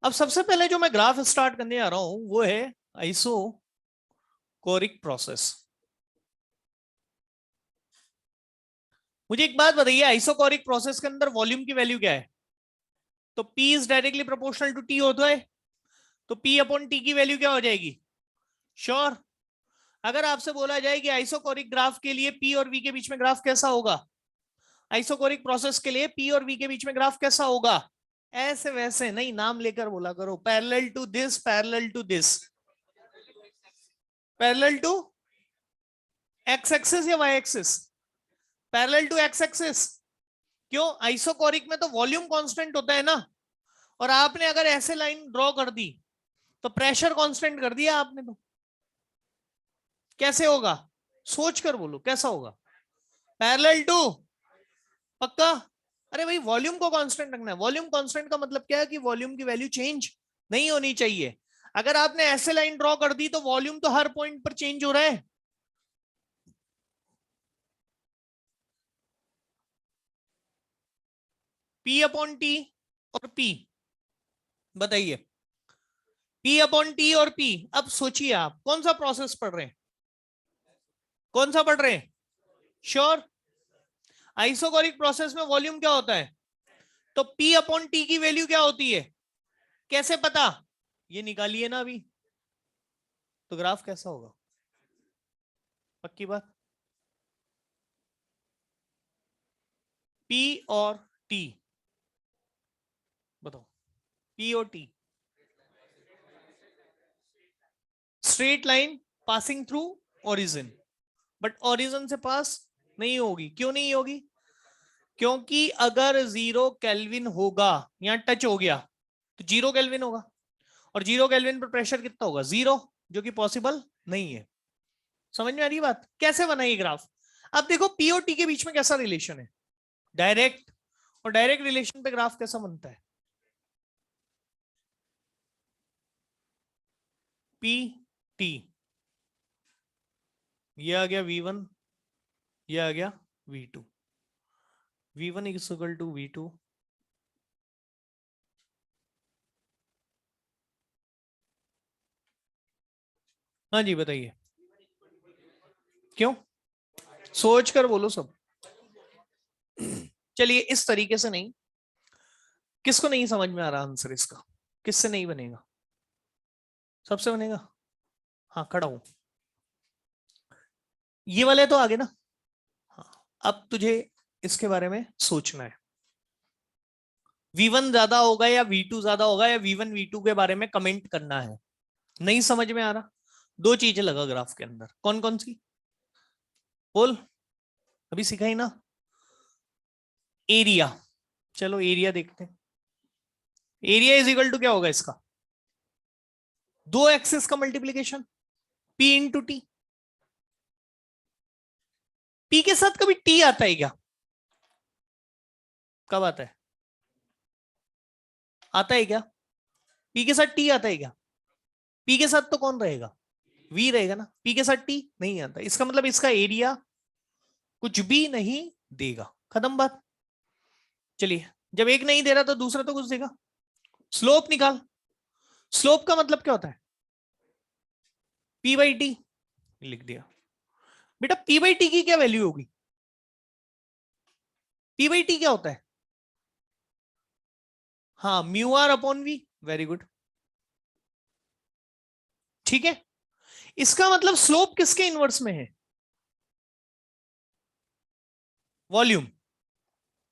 अब सबसे पहले जो मैं ग्राफ स्टार्ट करने आ रहा हूं वो है आइसोकोरिक प्रोसेस। मुझे एक बात बताइए, आइसोकोरिक प्रोसेस के अंदर वॉल्यूम की वैल्यू क्या है? तो P is directly proportional to T होता है, तो P अपॉन T की वैल्यू क्या हो जाएगी? श्योर। अगर आपसे बोला जाए कि आइसोकोरिक ग्राफ के लिए P और V के बीच में ग्राफ कैसा होगा, आइसोकोरिक प्रोसेस के लिए P और V के बीच में ग्राफ कैसा होगा, ऐसे वैसे नहीं, नाम लेकर बोला करो। Parallel to this, parallel to this, parallel to X axis या Y axis? Parallel to X axis. क्यों? आइसोकोरिक में तो वॉल्यूम कांस्टेंट होता है ना, और आपने अगर ऐसे लाइन ड्रॉ कर दी तो प्रेशर कांस्टेंट कर दिया आपने, तो कैसे होगा? सोच कर बोलो कैसा होगा? पैरेलल टू, पक्का? अरे भाई, वॉल्यूम को कांस्टेंट रखना है। वॉल्यूम कांस्टेंट का मतलब क्या है कि वॉल्यूम की वैल्यू चेंज नहीं होनी चाहिए। अगर आपने ऐसे लाइन ड्रॉ कर दी तो वॉल्यूम तो हर पॉइंट पर चेंज हो रहा है। P अपॉन टी और P, बताइए। P अपॉन टी और P। अब सोचिए आप कौन सा प्रोसेस पढ़ रहे हैं, कौन सा पढ़ रहे हैं? श्योर। आइसोकोरिक प्रोसेस में वॉल्यूम क्या होता है, तो P अपॉन टी की वैल्यू क्या होती है? कैसे पता? ये निकालिए ना अभी, तो ग्राफ कैसा होगा? पक्की बात। P और T, बताओ। P और T straight line passing through origin, but origin से पास नहीं होगी। क्यों नहीं होगी? क्योंकि अगर 0 केल्विन होगा, यहां टच हो गया, तो 0 केल्विन होगा, और 0 केल्विन पर प्रेशर कितना होगा? 0, जो कि पॉसिबल नहीं है। समझ में आ रही बात? कैसे बनाई ग्राफ? अब देखो पी और टी के बीच में कैसा रिलेशन है, डायरेक्ट, और डायरेक्ट रिलेशन पे ग्राफ कैसा बनता है? पी टी, ये आ गया V1, ये आ गया V2। V1 is equal to V2, हाँ जी बताइए। क्यों? सोच कर बोलो सब। चलिए, इस तरीके से नहीं। किसको नहीं समझ में आ रहा आंसर इसका? किससे नहीं बनेगा? सबसे बनेगा। हाँ, खड़ा हूं। ये वाले तो आगे ना। हाँ, अब तुझे इसके बारे में सोचना है। V1 ज्यादा होगा या V2 ज्यादा होगा, या V1 V2 के बारे में कमेंट करना है। नहीं समझ में आ रहा? दो चीजें लगा ग्राफ के अंदर, कौन कौन सी? बोल, अभी सिखा ही ना। एरिया, चलो एरिया देखते हैं। एरिया इज इक्वल टू क्या होगा इसका, दो एक्सिस का multiplication, P into T. P के साथ कभी टी आता है क्या, कब आता है, आता है क्या, पी के साथ टी आता है क्या, पी के साथ तो कौन रहेगा, वी रहेगा ना, पी के साथ टी नहीं आता, इसका मतलब इसका एरिया कुछ भी नहीं देगा, खत्म बात। चलिए, जब एक नहीं दे रहा तो दूसरा तो कुछ देगा। स्लोप निकाल, स्लोप का मतलब क्या होता है, पी बाई टी, लिख दिया। बेटा पी बाई टी की क्या वैल्यू होगी, पी बाई टी क्या होता है, हाँ mu R upon V, very good, ठीक है। इसका मतलब स्लोप किसके इनवर्स में है, वॉल्यूम,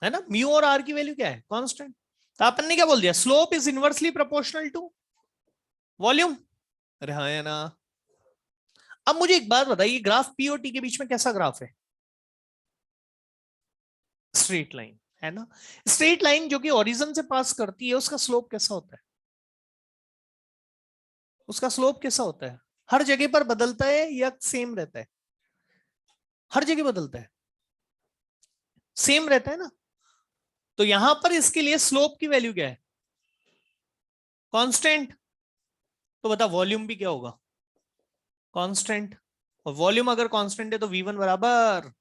है ना, म्यू और आर की वैल्यू क्या है, कांस्टेंट। तो अपन ने क्या बोल दिया, slope is inversely proportional to volume, अरे हाँ है ना। अब मुझे एक बात बताइए, ग्राफ पी और टी के बीच में कैसा ग्राफ है, स्ट्रेट लाइन है ना। स्ट्रेट लाइन जो कि ओरिजिन से पास करती है, उसका स्लोप कैसा होता है, उसका स्लोप कैसा होता है, हर जगह पर बदलता है या सेम रहता है, हर जगह बदलता है, सेम रहता है ना। तो यहां पर इसके लिए स्लोप की वैल्यू क्या है, कांस्टेंट। तो बता वॉल्यूम भी क्या होगा, कांस्टेंट। और वॉल्यूम अगर कांस्टेंट है तो V1 बराबर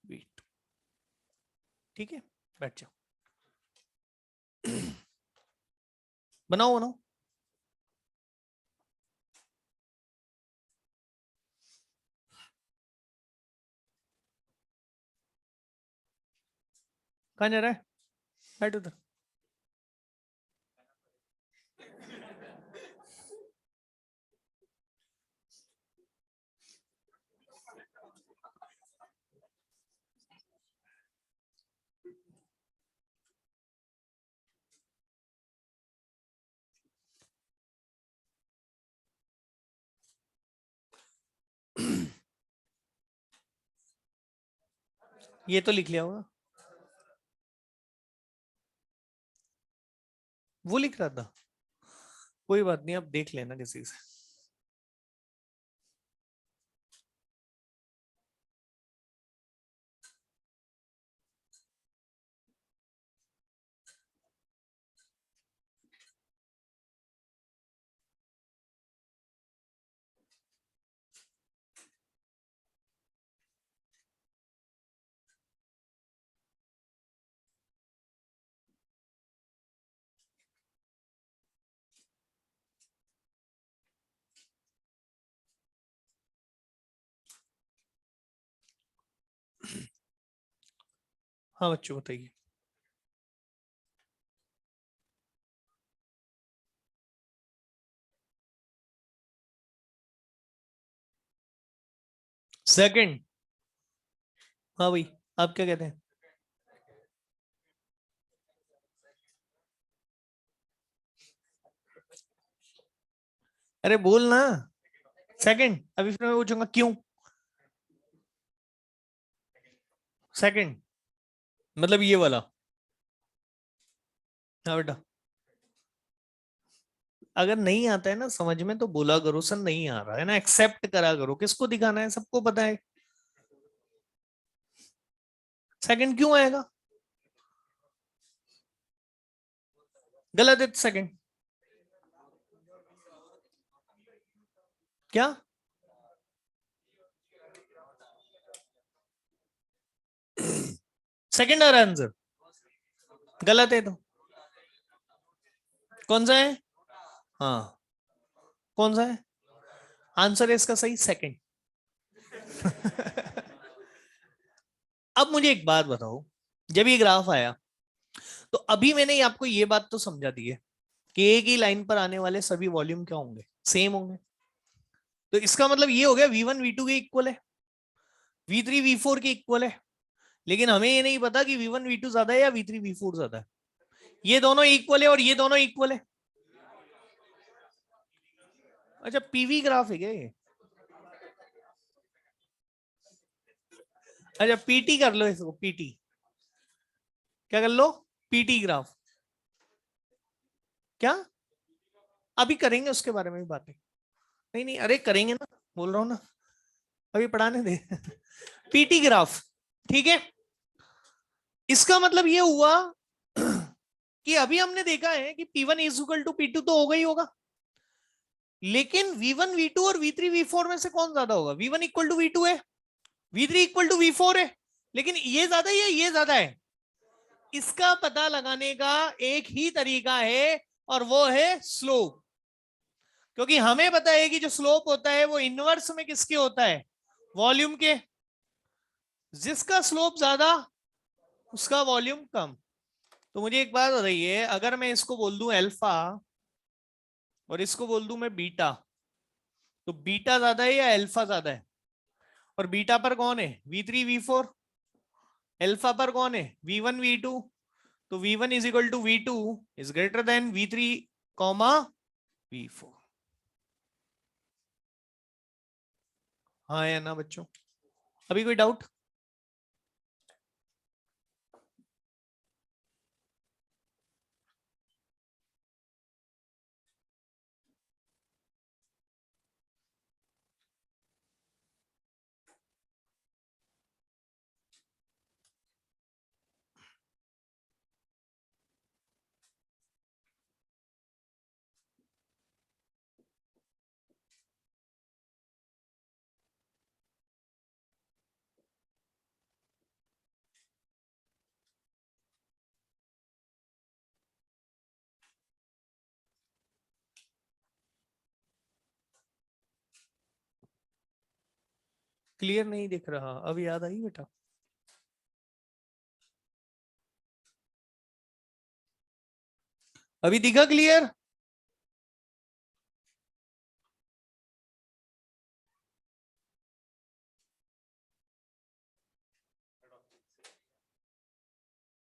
V2, ठीक है। बैठ जाओ, बनाओ बनाओ। कहां जा रहा है, बैठ उधर। ये तो लिख लिया होगा, वो लिख रहा था, कोई बात नहीं, अब देख लेना किसी से। हाँ बच्चों बताइए। सेकंड, हाँ भाई, आप क्या कहते हैं, अरे बोल ना। सेकंड, अभी फिर मैं पूछूंगा क्यों, सेकंड मतलब ये वाला, हाँ बेटा। अगर नहीं आता है ना समझ में तो बोला करो, सर नहीं आ रहा है ना, एक्सेप्ट करा करो, किसको दिखाना है, सबको पता है। सेकंड क्यों आएगा, गलत है सेकंड, क्या, सेकंड आ रहा है आंसर, गलत है तो कौन सा है, हाँ कौन सा है, आंसर है इसका सही सेकंड। अब मुझे एक बात बताओ, जब ये ग्राफ आया तो अभी मैंने आपको ये बात तो समझा दी है कि एक ही लाइन पर आने वाले सभी वॉल्यूम क्या होंगे, सेम होंगे। तो इसका मतलब ये हो गया V1 V2 के इक्वल है, V3 V4 के इक्वल है। लेकिन हमें ये नहीं पता कि V1 V2 ज्यादा है या V3 V4 ज्यादा है। ये दोनों इक्वल है और ये दोनों इक्वल है। अच्छा पीवी ग्राफ है क्या ये, अच्छा पीटी कर लो इसको, पीटी क्या कर लो, पीटी ग्राफ। क्या अभी करेंगे उसके बारे में भी बातें, नहीं नहीं अरे करेंगे ना, बोल रहा हूं ना, अभी पढ़ाने दे। पीटी ग्राफ, ठीक है। इसका मतलब ये हुआ कि अभी हमने देखा है कि P1 is equal to P2 तो होगा ही होगा, लेकिन V1 V2 और V3 V4 में से कौन ज्यादा होगा? V1 इक्वल टू V2 है, V3 इक्वल टू V4 है, लेकिन ये ज्यादा है या ये ज्यादा है? इसका पता लगाने का एक ही तरीका है और वो है स्लोप, क्योंकि हमें पता है कि जो स्लोप होता है वो इनवर्स में किसके होता है? वॉल्यूम के। जिसका स्लोप ज्यादा उसका वॉल्यूम कम। तो मुझे एक बात बताइए, अगर मैं इसको बोल दूं अल्फा और इसको बोल दूं मैं बीटा, तो बीटा ज्यादा है या अल्फा ज्यादा है? और बीटा पर कौन है? V3 V4। अल्फा पर कौन है? V1 V2। तो V1 is equal to V2 is greater than V3 comma V4। हाँ या ना बच्चों? अभी कोई डाउट? क्लियर नहीं दिख रहा? अब याद आई बेटा? अभी दिखा क्लियर?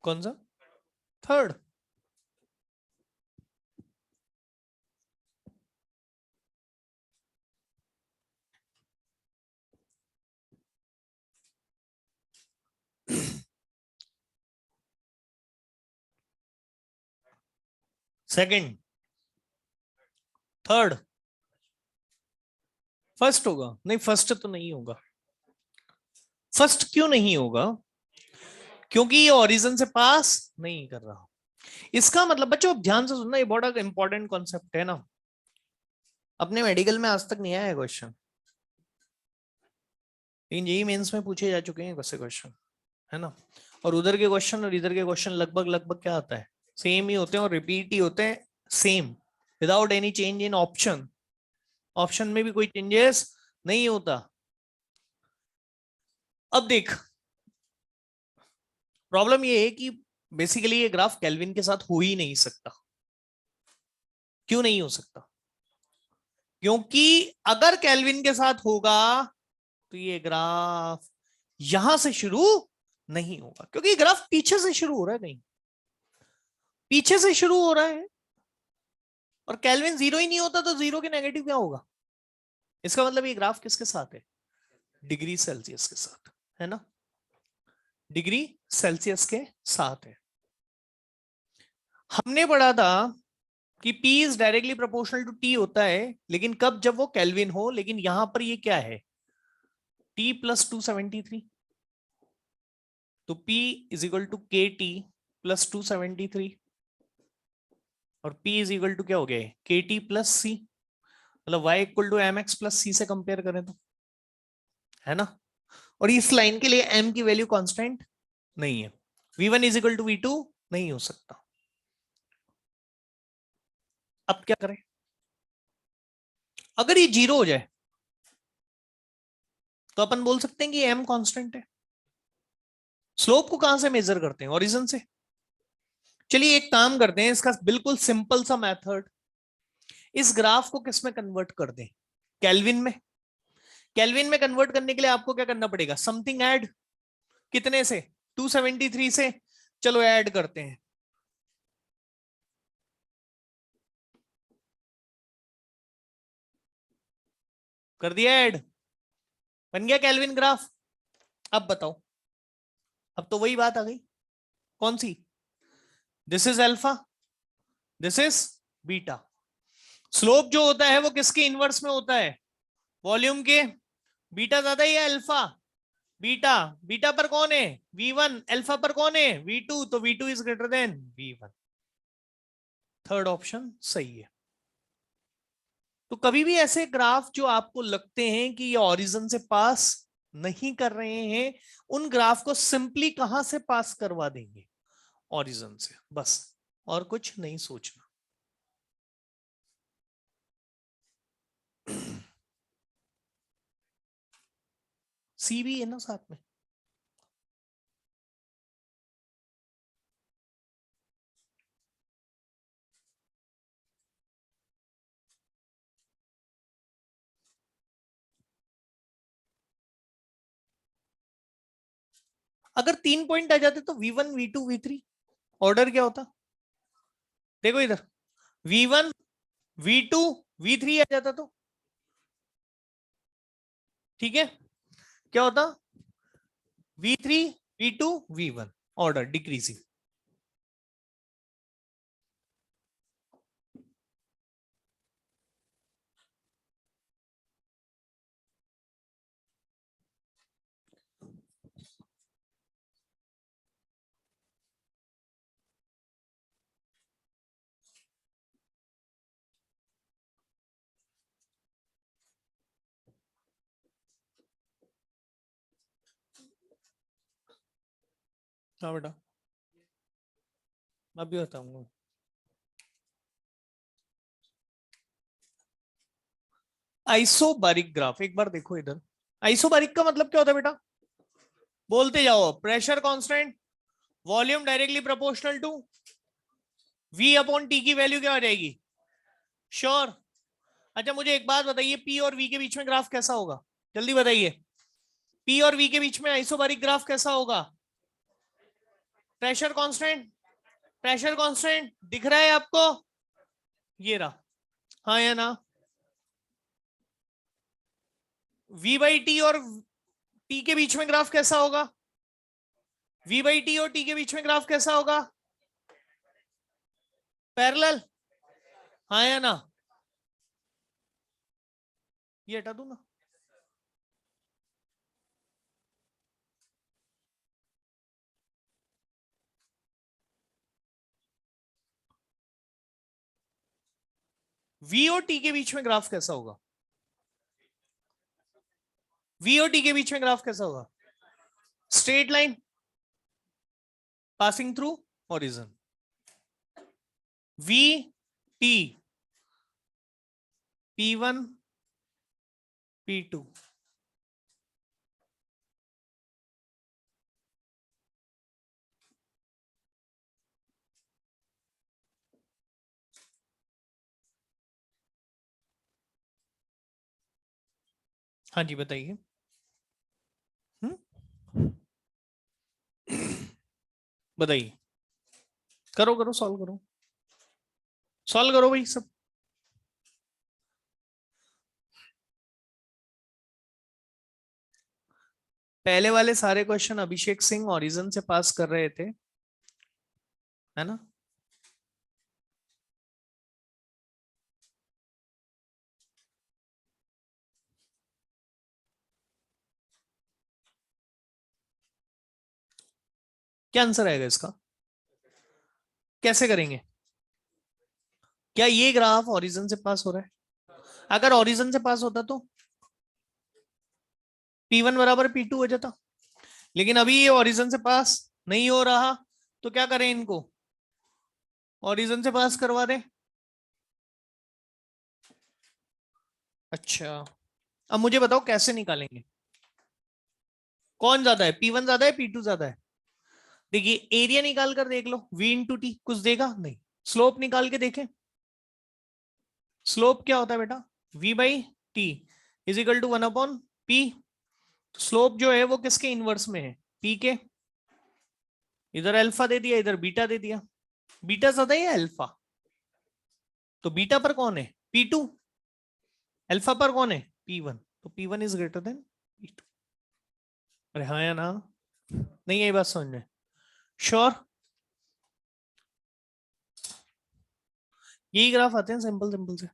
कौन सा? थर्ड? सेकंड? थर्ड? फर्स्ट होगा? नहीं फर्स्ट तो नहीं होगा। फर्स्ट क्यों नहीं होगा? क्योंकि ये ओरिजिन से पास नहीं कर रहा। इसका मतलब बच्चों ध्यान से सुनना, ये बहुत इंपॉर्टेंट कॉन्सेप्ट है ना। अपने मेडिकल में आज तक नहीं आया क्वेश्चन, लेकिन यही मेंस में पूछे जा चुके हैं वैसे क्वेश्चन, है ना। और उधर के क्वेश्चन और इधर के क्वेश्चन लगभग लगभग क्या आता है? सेम ही होते हैं और रिपीट ही होते हैं, same, without any change in option. Option में भी कोई चेंजेस नहीं होता। अब देख, प्रॉब्लम ये है कि बेसिकली ये ग्राफ केल्विन के साथ हो ही नहीं सकता। क्यों नहीं हो सकता? क्योंकि अगर केल्विन के साथ होगा तो ये ग्राफ यहां से शुरू नहीं होगा, क्योंकि ग्राफ पीछे से शुरू हो रहा है, कहीं पीछे से शुरू हो रहा है। और केल्विन जीरो ही नहीं होता तो जीरो के नेगेटिव क्या होगा? इसका मतलब ये ग्राफ किसके साथ है? डिग्री सेल्सियस के साथ, है ना। डिग्री सेल्सियस के साथ है। हमने पढ़ा था कि P is directly proportional to T होता है, लेकिन कब? जब वो केल्विन हो। लेकिन यहां पर ये क्या है? T plus 273। तो P इज इक्वल टू के टी प्लस 273 और P इज इक्वल टू क्या हो गया? के टी प्लस सी। मतलब y equal to M X plus C से कंपेयर करें तो, है ना। और इस लाइन के लिए m की वैल्यू कांस्टेंट नहीं है। V1 is equal to V2 नहीं हो सकता। अब क्या करें? अगर ये जीरो हो जाए तो अपन बोल सकते हैं कि m कांस्टेंट है। स्लोप को कहां से मेजर करते हैं? ओरिजिन से। चलिए एक काम करते हैं, इसका बिल्कुल सिंपल सा मेथड, इस ग्राफ को किस में कन्वर्ट कर दें? केल्विन में। केल्विन में कन्वर्ट करने के लिए आपको क्या करना पड़ेगा? Something add. कितने से? 273 से। चलो ऐड करते हैं। कर दिया ऐड, बन गया केल्विन ग्राफ। अब बताओ अब तो वही बात आ गई, कौन सी? This is alpha, this is beta. Slope जो होता है वो किसके इनवर्स में होता है? वॉल्यूम के। बीटा ज्यादा है या अल्फा? बीटा। बीटा पर कौन है? V1। अल्फा पर कौन है? V2। तो V2 is greater then V1। Third option सही है। तो कभी भी ऐसे ग्राफ जो आपको लगते हैं कि ये ओरिजिन से पास नहीं कर रहे हैं, उन ग्राफ को सिंपली कहां से पास करवा देंगे? ओरिजिन से, बस, और कुछ नहीं सोचना। सी भी है ना साथ में। अगर 3 पॉइंट आ जाते तो V1 V2 V3 ऑर्डर क्या होता? देखो इधर, V1 V2 V3 आ जाता तो ठीक है, क्या होता? V3 V2 V1, order decreasing. हाँ बेटा, मैं भी बताऊंगा। आइसोबारिक ग्राफ एक बार देखो इधर। आइसोबारिक का मतलब क्या होता है बेटा? बोलते जाओ। Pressure constant, volume directly proportional to V upon T की वैल्यू क्या आ जाएगी? श्योर। अच्छा मुझे एक बात बताइए, P और V के बीच में ग्राफ कैसा होगा? जल्दी बताइए। P और V के बीच में आइसोबारिक ग्राफ कैसा होगा? प्रेशर कांस्टेंट, प्रेशर कांस्टेंट दिख रहा है आपको? ये रहा, हाँ या ना? V बाई टी और T के बीच में ग्राफ कैसा होगा? V बाई टी और T के बीच में ग्राफ कैसा होगा? पैरेलल, हाँ या ना? ये हटा दू ना? V और T के बीच में ग्राफ कैसा होगा? V और T के बीच में ग्राफ कैसा होगा? Straight line passing through horizon. V T P1 P2। हाँ जी बताइए। बताइए, करो करो, सॉल्व करो, सॉल्व करो भाई सब। पहले वाले सारे क्वेश्चन अभिषेक सिंह ओरिजिन से पास कर रहे थे, है ना? क्या आंसर आएगा इसका? कैसे करेंगे? क्या ये ग्राफ ओरिजिन से पास हो रहा है? अगर ओरिजिन से पास होता तो P1 बराबर P2 हो जाता, लेकिन अभी ये ओरिजिन से पास नहीं हो रहा, तो क्या करें इनको? ओरिजिन से पास करवा दें। अच्छा, अब मुझे बताओ कैसे निकालेंगे? कौन ज्यादा है? P1 ज्यादा है P2 ज्यादा है? देखिए एरिया निकाल कर देख लो, V इंटू टी कुछ देगा नहीं। स्लोप निकाल के देखें, स्लोप क्या होता है बेटा? V by T is equal to 1/P। Slope जो है वो किसके इनवर्स में है? P के। इधर अल्फा दे दिया, इधर बीटा दे दिया। बीटा ज्यादा है या अल्फा? तो बीटा पर कौन है? P2। अल्फा पर कौन है? P1। तो P1 is greater then P2। अरे हाँ या ना? नहीं यही बात समझ में? श्योर? यही ग्राफ आते हैं सिंपल सिंपल से।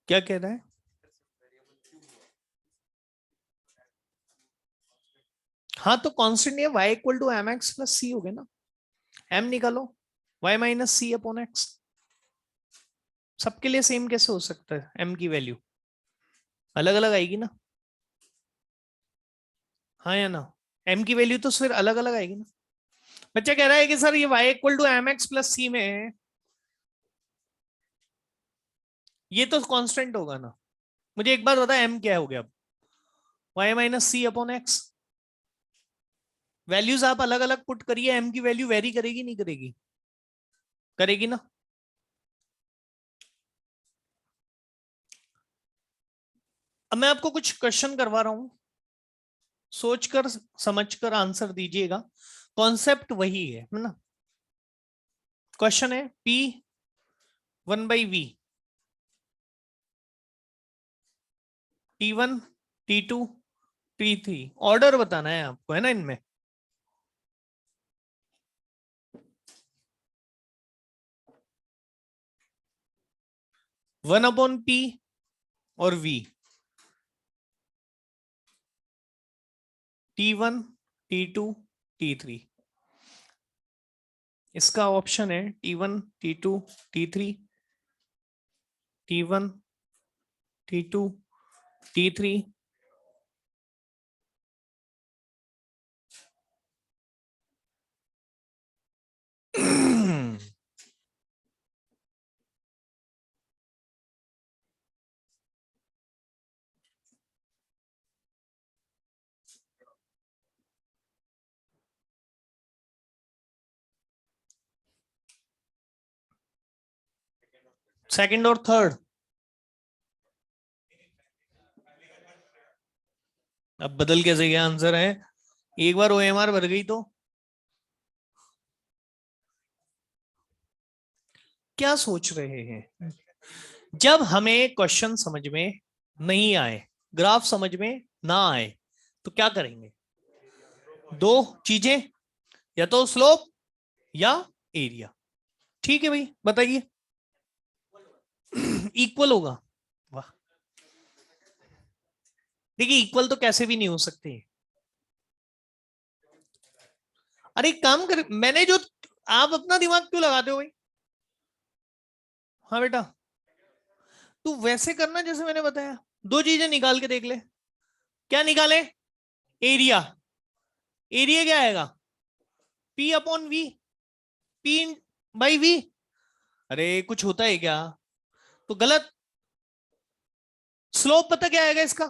क्या कह रहा है? हाँ तो कांस्टेंट ये y equal to M X plus C हो गया ना। m निकालो, y minus C upon X. सबके लिए सेम कैसे हो सकता है? m की वैल्यू अलग अलग आएगी ना। हाँ या ना? m की वैल्यू तो फिर अलग अलग आएगी ना। बच्चा कह रहा है कि सर ये y equal to M X plus C में ये तो कांस्टेंट होगा ना। मुझे एक बात बता, m क्या हो गया अब? y minus C upon x. Values आप अलग अलग पुट करिए, m की वैल्यू वेरी करेगी नहीं करेगी? करेगी ना। अब मैं आपको कुछ क्वेश्चन करवा रहा हूं, सोचकर समझकर आंसर दीजिएगा। कॉन्सेप्ट वही है ना। क्वेश्चन है P 1/V, T1, T2, T3, order बताना है आपको, है ना इनमें। वन अपॉन P और V, T1, T2, T3। इसका ऑप्शन है T1, T2, T3, T1, T2, T3। Second और थर्ड? अब बदल कैसे गया आंसर है? एक बार OMR भर गई तो क्या सोच रहे हैं? जब हमें क्वेश्चन समझ में नहीं आए, ग्राफ समझ में ना आए, तो क्या करेंगे? दो चीजें, या तो स्लोप या एरिया। ठीक है भाई, बताइए। इक्वल होगा? वाह। देखिए इक्वल तो कैसे भी नहीं हो सकते। अरे एक काम कर, मैंने जो, आप अपना दिमाग क्यों लगाते हो भाई? हाँ बेटा, तू वैसे करना जैसे मैंने बताया। दो चीजें निकाल के देख ले। क्या निकाले? एरिया। एरिया क्या आएगा? P upon V, P by V। अरे कुछ होता है क्या? तो गलत। स्लोप पता क्या आएगा इसका?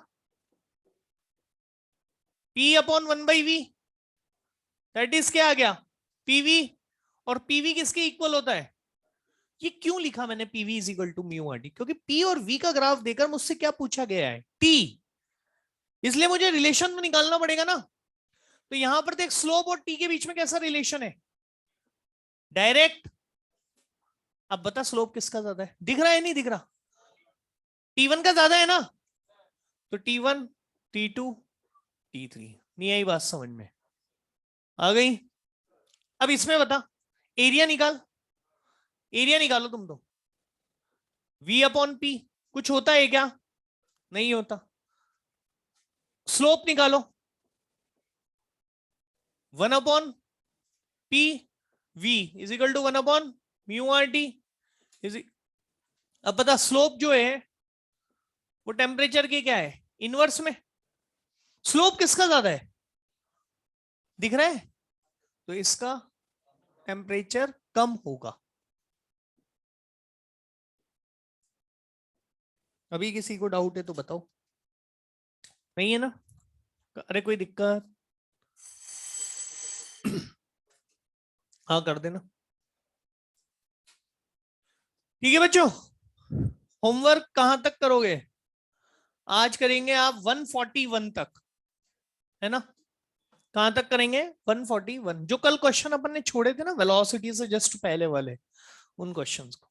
P upon 1/V। That is क्या आ गया? PV। और PV किसके इक्वल होता है? ये क्यों लिखा मैंने PV is equal to mu R T? क्योंकि P और V का ग्राफ देकर मुझसे क्या पूछा गया है? T। इसलिए मुझे रिलेशन में निकालना पड़ेगा ना। तो यहां पर देख, स्लोप और T के बीच में कैसा रिलेशन है? डायरेक्ट। अब बता स्लोप किसका ज्यादा है? दिख रहा है नहीं दिख रहा? T1 का ज्यादा है ना। तो T1, T2, T3। नहीं आई बात समझ में? आ गई? अब इसमें बता, एरिया निकाल। एरिया निकालो तुम तो। V अपॉन P कुछ होता है क्या? नहीं होता। स्लोप निकालो। 1/P V is equal to 1/μRT। Is, अब बता स्लोप जो है वो टेम्परेचर की क्या है? इनवर्स में। स्लोप किसका ज्यादा है? दिख रहा है? तो इसका टेम्परेचर कम होगा। अभी किसी को डाउट है तो बताओ, नहीं है ना? अरे कोई दिक्कत? हाँ कर देना। ठीक है बच्चों, होमवर्क कहां तक करोगे? आज करेंगे आप 141 तक, है ना? कहां तक करेंगे? 141। जो कल क्वेश्चन अपन ने छोड़े थे ना वेलोसिटी से जस्ट पहले वाले, उन क्वेश्चंस को।